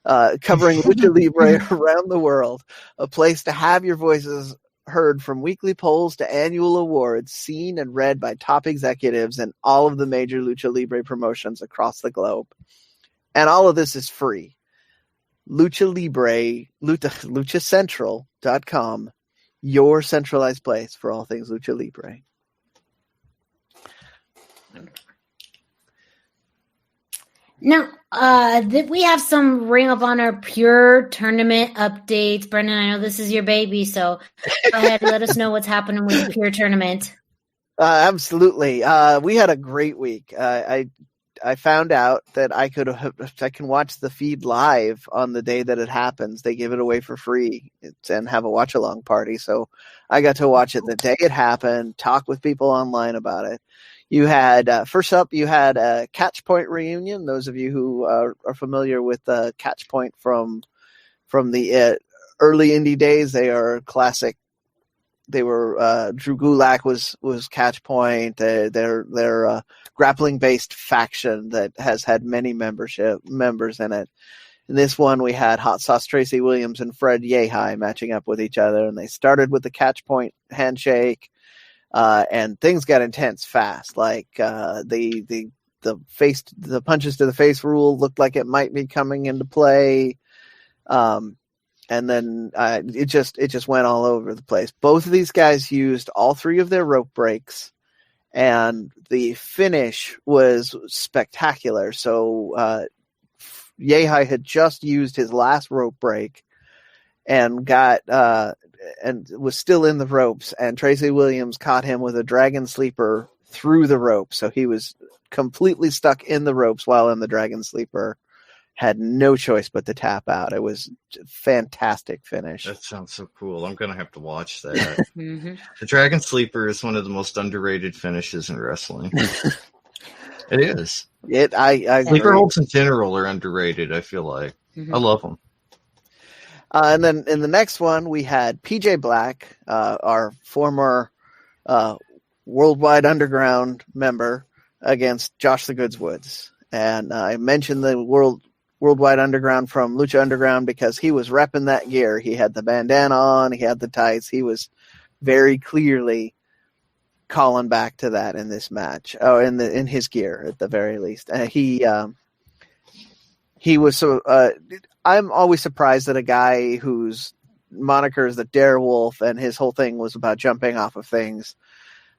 covering Lucha Libre around the world. A place to have your voices heard, from weekly polls to annual awards, seen and read by top executives in all of the major Lucha Libre promotions across the globe. And all of this is free. Lucha Libre, luchacentral.com, your centralized place for all things Lucha Libre. Now, we have some Ring of Honor Pure tournament updates. Brendan, I know this is your baby, so go ahead and let us know what's happening with the Pure tournament. Absolutely. We had a great week. I found out that I can watch the feed live on the day that it happens. They give it away for free and have a watch along party. So I got to watch it the day it happened, talk with people online about it. You had, first up, you had a Catch Point reunion. Those of you who are familiar with Catch Point from the early indie days, they are classic. They were Drew Gulak was Catch Point. They're grappling based faction that has had many members in it. In this one, we had Hot Sauce Tracy Williams and Fred Yehi matching up with each other, and they started with the Catch Point handshake. And things got intense fast. Like the punches to the face rule looked like it might be coming into play. And then it just went all over the place. Both of these guys used all three of their rope breaks, and the finish was spectacular. So Yehi had just used his last rope break and got and was still in the ropes, and Tracy Williams caught him with a dragon sleeper through the rope. So he was completely stuck in the ropes while in the dragon sleeper, had no choice but to tap out. It was a fantastic finish. That sounds so cool. I'm going to have to watch that. The dragon sleeper is one of the most underrated finishes in wrestling. It is. I sleeper holds in general are underrated, I feel like. I love them. And then in the next one, we had PJ Black, our former Worldwide Underground member, against Josh the Goods Woods. And I mentioned the Worldwide Underground from Lucha Underground because he was repping that gear. He had the bandana on, he had the tights. He was very clearly calling back to that in this match. Oh, in his gear at the very least. He was so. I'm always surprised that a guy whose moniker is the Darewolf and his whole thing was about jumping off of things.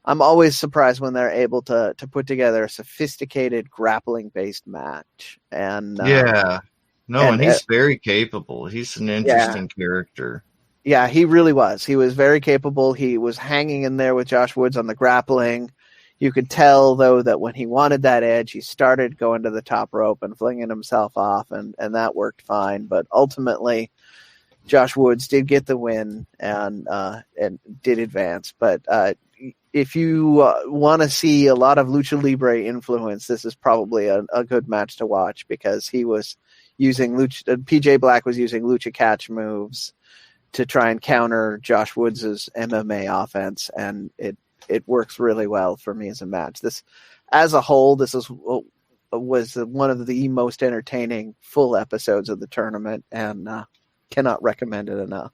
I'm always surprised when they're able to put together a sophisticated grappling based match. And he's very capable. He's an interesting character. Yeah, he really was. He was very capable. He was hanging in there with Josh Woods on the grappling. You could tell, though, that when he wanted that edge, he started going to the top rope and flinging himself off, and that worked fine. But ultimately, Josh Woods did get the win and did advance. But if you want to see a lot of Lucha Libre influence, this is probably a good match to watch because he was using PJ Black was using Lucha Catch moves to try and counter Josh Woods' MMA offense, and it works really well for me as a match. This, as a whole, was one of the most entertaining full episodes of the tournament, and cannot recommend it enough.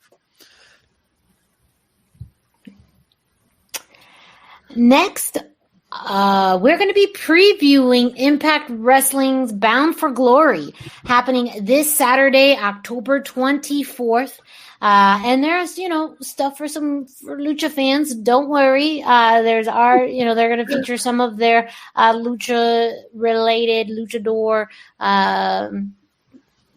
Next, we're going to be previewing Impact Wrestling's Bound for Glory, happening this Saturday, October 24th. And there's, stuff for Lucha fans. Don't worry. They're going to feature some of their Lucha related luchador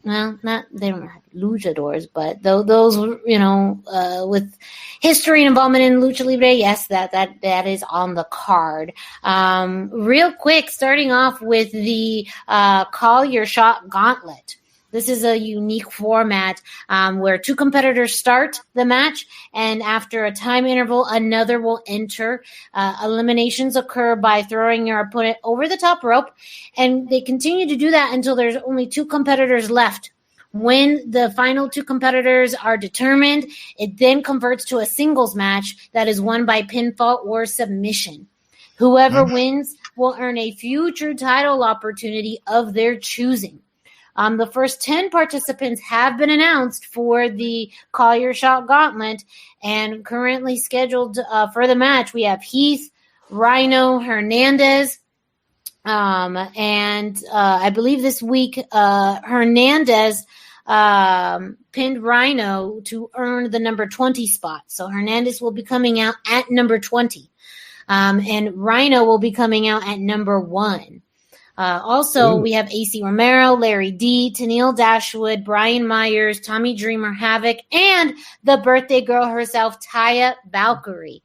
well, they don't have luchadors, but those, with history and involvement in Lucha Libre, yes, that is on the card. Real quick, starting off with the Call Your Shot Gauntlet. This is a unique format where two competitors start the match, and after a time interval, another will enter. Eliminations occur by throwing your opponent over the top rope, and they continue to do that until there's only two competitors left. When the final two competitors are determined, it then converts to a singles match that is won by pinfall or submission. Whoever wins will earn a future title opportunity of their choosing. The first 10 participants have been announced for the Call Your Shot Gauntlet, and currently scheduled for the match, we have Heath, Rhino, Hernandez, and I believe this week Hernandez pinned Rhino to earn the number 20 spot. So Hernandez will be coming out at number 20, and Rhino will be coming out at number 1. We have AC Romero, Larry D, Tennille Dashwood, Brian Myers, Tommy Dreamer, Havoc, and the birthday girl herself, Taya Valkyrie,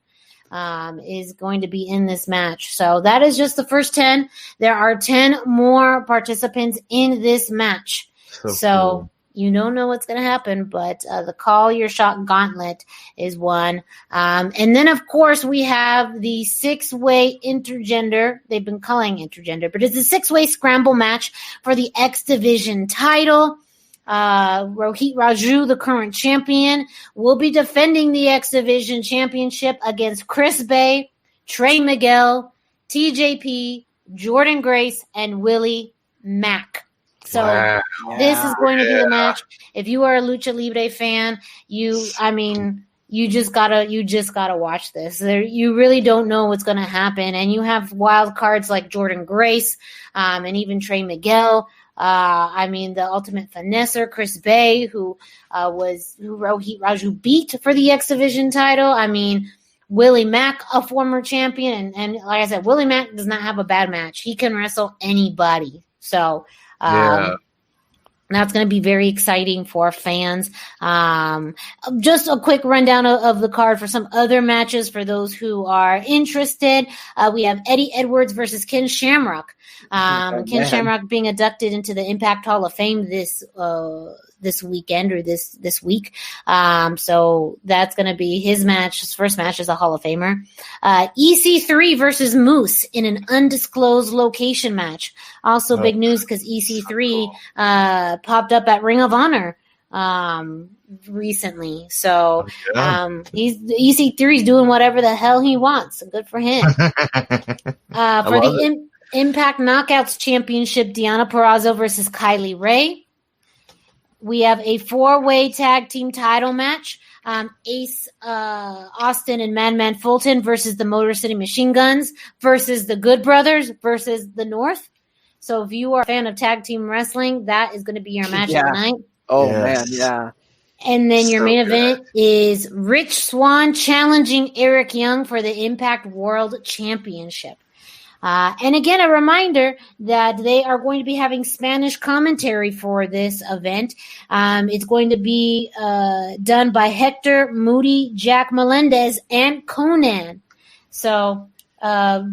is going to be in this match. So that is just the first 10. There are 10 more participants in this match. So cool. You don't know what's going to happen, but the Call Your Shot Gauntlet is one. And then, of course, we have the 6-way intergender. They've been calling intergender, but it's a 6-way scramble match for the X Division title. Rohit Raju, the current champion, will be defending the X Division championship against Chris Bay, Trey Miguel, TJP, Jordan Grace, and Willie Mack. So this is going to be the match. If you are a Lucha Libre fan, you just gotta watch this. You really don't know what's going to happen, and you have wild cards like Jordan Grace, and even Trey Miguel. The Ultimate Finesser, Chris Bay, who Rohit Raju beat for the X Division title. Willie Mack, a former champion, and like I said, Willie Mack does not have a bad match. He can wrestle anybody. So. That's going to be very exciting for fans. Just a quick rundown of the card for some other matches for those who are interested. We have Eddie Edwards versus Ken Shamrock. Ken Shamrock being inducted into the Impact Hall of Fame this weekend or this week. So that's going to be his match. His first match as a Hall of Famer. EC3 versus Moose in an undisclosed location match. Also big news because EC3 popped up at Ring of Honor recently. So EC3 is doing whatever the hell he wants. So good for him. For the Impact Knockouts Championship, Deonna Purrazzo versus Kylie Ray. We have a 4-way tag team title match. Ace Austin and Madman Fulton versus the Motor City Machine Guns versus the Good Brothers versus the North. So if you are a fan of tag team wrestling, that is going to be your match of the night. Oh, man, yeah. And then your main event is Rich Swann challenging Eric Young for the Impact World Championship. And again, a reminder that they are going to be having Spanish commentary for this event. It's going to be done by Hector, Moody, Jack Melendez, and Conan. So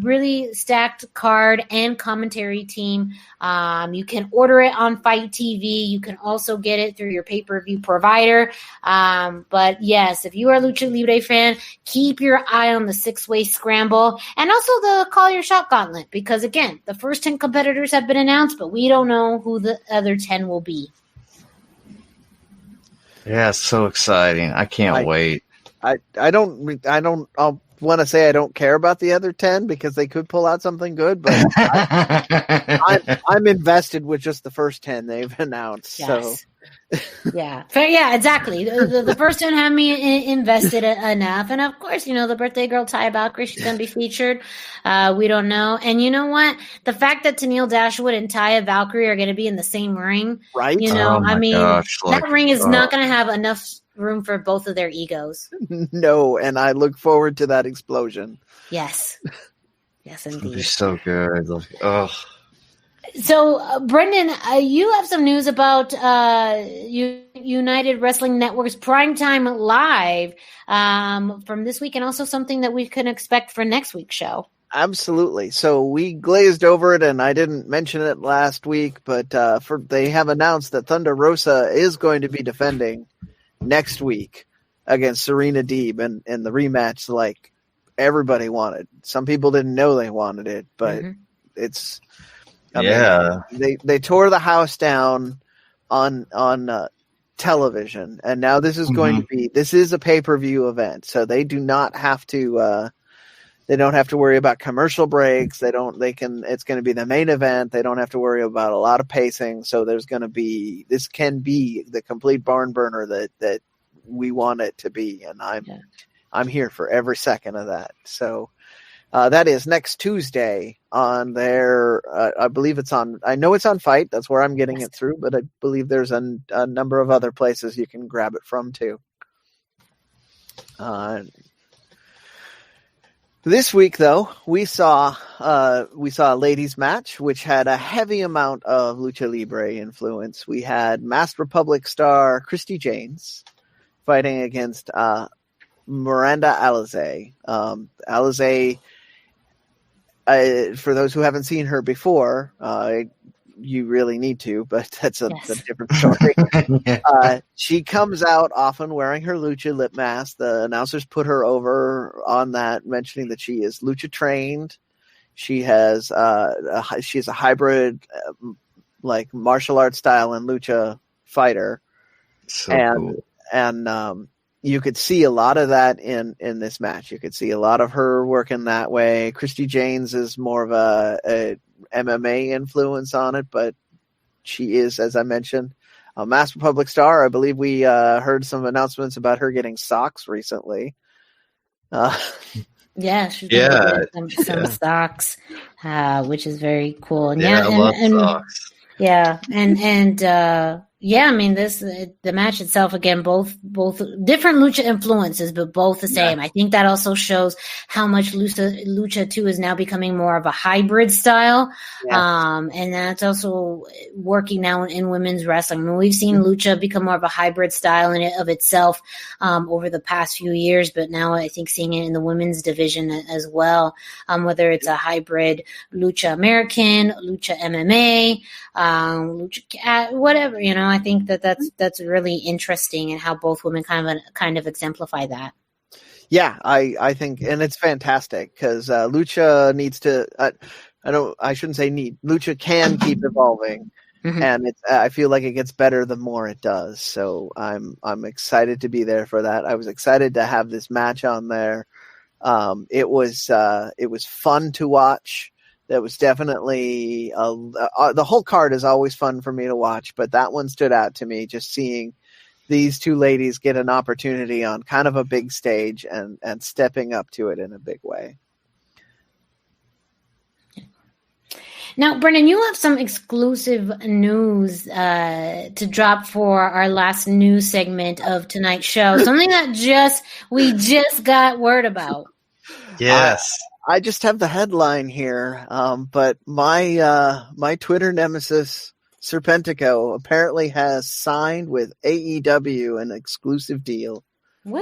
really stacked card and commentary team. You can order it on Fight TV. You can also get it through your pay-per-view provider. But yes, if you are a Lucha Libre fan, keep your eye on the 6-way scramble and also the Call Your Shot Gauntlet, because again, the first 10 competitors have been announced, but we don't know who the other 10 will be. Yeah, it's so exciting. I can't wait. I want to say I don't care about the other 10 because they could pull out something good, but I'm invested with just the first 10 they've announced. Yes. So yeah, exactly. The first 10 have me invested enough, and of course, the birthday girl Taya Valkyrie, she's going to be featured. We don't know, and you know what? The fact that Tennille Dashwood and Taya Valkyrie are going to be in the same ring, right? That ring is not going to have enough room for both of their egos. No, and I look forward to that explosion. Yes, indeed. It'll be so good. So, Brendan, you have some news about United Wrestling Network's Primetime Live from this week, and also something that we can expect for next week's show. Absolutely. So we glazed over it, and I didn't mention it last week, but they have announced that Thunder Rosa is going to be defending next week against Serena Deeb in the rematch like everybody wanted. Some people didn't know they wanted it, but it's... They tore the house down on television, and now this is going to be a pay-per-view event, so they do not have to they don't have to worry about commercial breaks. It's going to be the main event. They don't have to worry about a lot of pacing. So this can be the complete barn burner that we want it to be, and I'm here for every second of that. So. That is next Tuesday on their, I believe it's on, I know it's on Fight. That's where I'm getting it through, but I believe there's a number of other places you can grab it from too. This week though, we saw a ladies match, which had a heavy amount of Lucha Libre influence. We had Masked Republic star Christy Janes fighting against, Miranda Alizé. Alizé, for those who haven't seen her before, you really need to, but that's a different story. She comes out often wearing her lucha lip mask. The announcers put her over on that, mentioning that she is lucha trained. She has she's a hybrid like martial arts style and lucha fighter. So cool. And you could see a lot of that in this match. You could see a lot of her working that way. Christy Janes is more of a MMA influence on it, but she is, as I mentioned, a Masked Republic star. I believe we heard some announcements about her getting socks recently. She's getting some socks, which is very cool. And I love socks. Yeah, I mean, the match itself, again, both different lucha influences, but both the same. I think that also shows how much lucha 2 is now becoming more of a hybrid style. And that's also working now in women's wrestling. I mean, we've seen lucha become more of a hybrid style in of itself over the past few years, but now I think seeing it in the women's division as well, whether it's a hybrid lucha American, lucha MMA, lucha whatever, I think that's really interesting, and how both women kind of exemplify that. Yeah, I think, and it's fantastic because lucha needs to. I shouldn't say need. Lucha can keep evolving, and I feel like it gets better the more it does. So I'm excited to be there for that. I was excited to have this match on there. It was fun to watch. That was definitely the whole card is always fun for me to watch, but that one stood out to me, just seeing these two ladies get an opportunity on kind of a big stage and stepping up to it in a big way. Now, Brendan, you have some exclusive news to drop for our last news segment of tonight's show. Something that we just got word about. Yes. I just have the headline here, but my Twitter nemesis Serpentico apparently has signed with AEW an exclusive deal. Woo!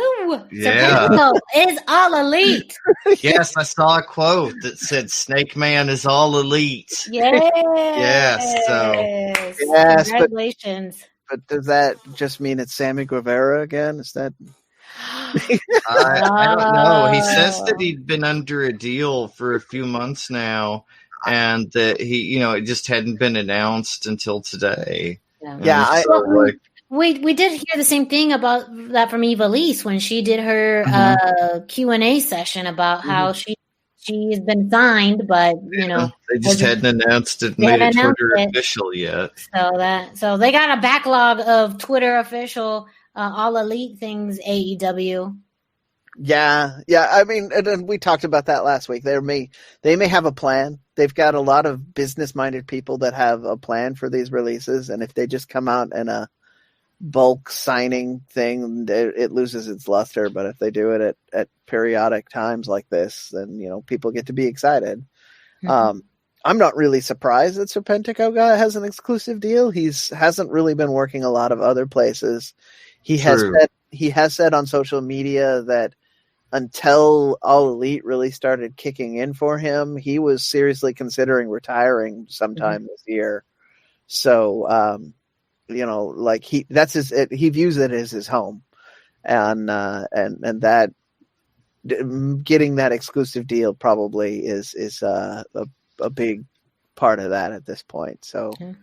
Serpentico is all elite. Yes, I saw a quote that said "Snake Man is all elite." Yes. Congratulations. But does that just mean it's Sammy Guevara again? Is that? I don't know. He says that he'd been under a deal for a few months now, and that he, it just hadn't been announced until today. We did hear the same thing about that from Eva Lise when she did her Q&A session about how she has been signed, but they just hadn't announced it, made it Twitter official yet. So they got a backlog of Twitter official. All elite things, AEW. Yeah. I mean, and we talked about that last week. They may have a plan. They've got a lot of business-minded people that have a plan for these releases, and if they just come out in a bulk signing thing, it loses its luster. But if they do it at periodic times like this, then people get to be excited. I'm not really surprised that Serpentico has an exclusive deal. Hasn't really been working a lot of other places. He has said on social media that until All Elite really started kicking in for him, he was seriously considering retiring sometime this year. So, he views it as his home, and that getting that exclusive deal probably is a big part of that at this point. So. Okay.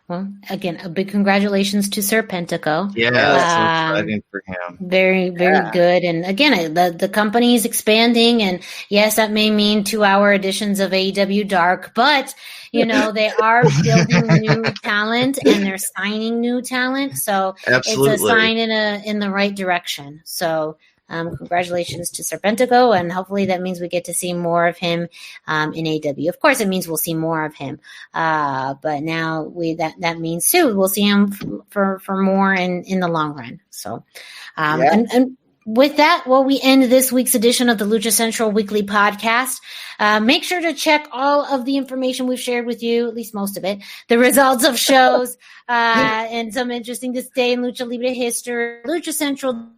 Well, again, a big congratulations to Serpentico. Yeah, so exciting for him. Very, very good. And again, the company is expanding, and yes, that may mean 2-hour editions of AEW Dark, but they are building new talent and they're signing new talent. So Absolutely. It's a sign in the right direction. So congratulations to Serpentico, and hopefully that means we get to see more of him in AEW. Of course, it means we'll see more of him, but now that means too we'll see him for more in the long run. So, and with that, we end this week's edition of the Lucha Central Weekly Podcast. Make sure to check all of the information we've shared with you, at least most of it, the results of shows, and some interesting this day in Lucha Libre history, Lucha Central.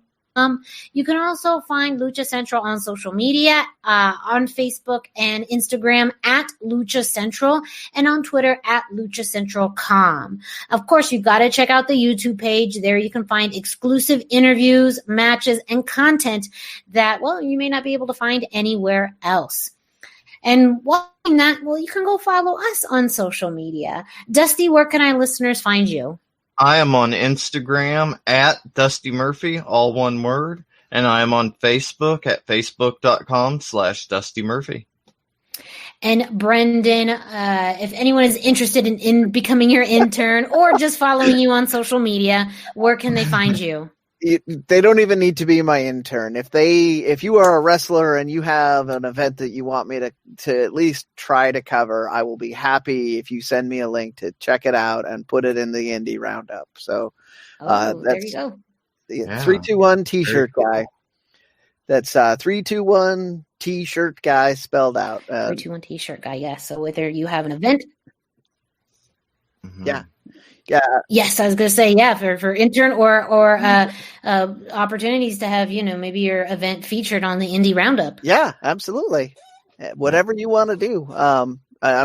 You can also find Lucha Central on social media, on Facebook and Instagram at Lucha Central, and on Twitter at LuchaCentralCom. Of course, you've got to check out the YouTube page. There you can find exclusive interviews, matches, and content that, you may not be able to find anywhere else. And while that, you can go follow us on social media. Dusty, where can our listeners find you? I am on Instagram at Dusty Murphy, all one word, and I am on Facebook at facebook.com/Dusty Murphy. And Brendan, if anyone is interested in becoming your intern or just following you on social media, where can they find you? They don't even need to be my intern. If you are a wrestler and you have an event that you want me to at least try to cover, I will be happy if you send me a link to check it out and put it in the indie roundup. So there you go. The 321 T-shirt guy. That's 321 T-shirt guy spelled out. 321 T-shirt guy. Yeah. So whether you have an event, yeah. Yes, I was going to say, for intern or opportunities to have, maybe your event featured on the Indie Roundup. Yeah, absolutely. Whatever you want to do. I'm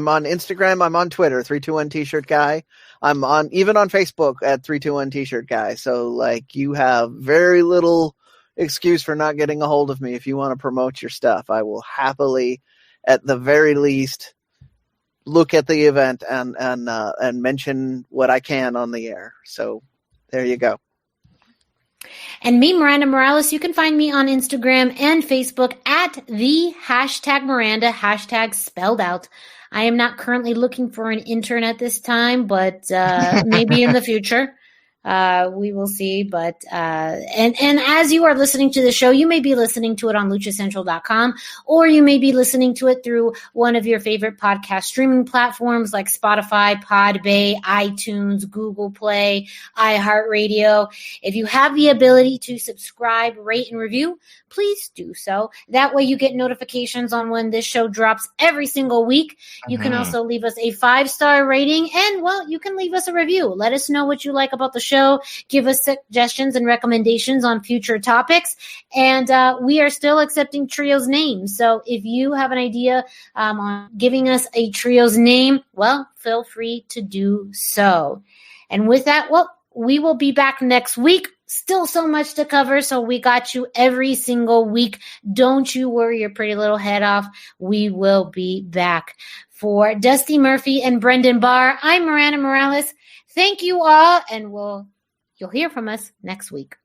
on Instagram. I'm on Twitter, 321 T-shirt guy. I'm even on Facebook at 321 T-shirt guy. So you have very little excuse for not getting a hold of me if you want to promote your stuff. I will happily, at the very least, look at the event and mention what I can on the air. So there you go. And me, Miranda Morales, you can find me on Instagram and Facebook at the #Miranda, # spelled out. I am not currently looking for an intern at this time, but maybe in the future. We will see, but and as you are listening to the show, you may be listening to it on luchacentral.com, or you may be listening to it through one of your favorite podcast streaming platforms like Spotify, Podbay, iTunes, Google Play, iHeartRadio. If you have the ability to subscribe, rate, and review, please do so. That way you get notifications on when this show drops every single week. You can also leave us a 5-star rating, and you can leave us a review. Let us know what you like about the show. Give us suggestions and recommendations on future topics. And we are still accepting trios names. So if you have an idea on giving us a trio's name, feel free to do so. And with that, we will be back next week. Still so much to cover, so we got you every single week. Don't you worry your pretty little head off. We will be back. For Dusty Murphy and Brendan Barr, I'm Miranda Morales. Thank you all, and you'll hear from us next week.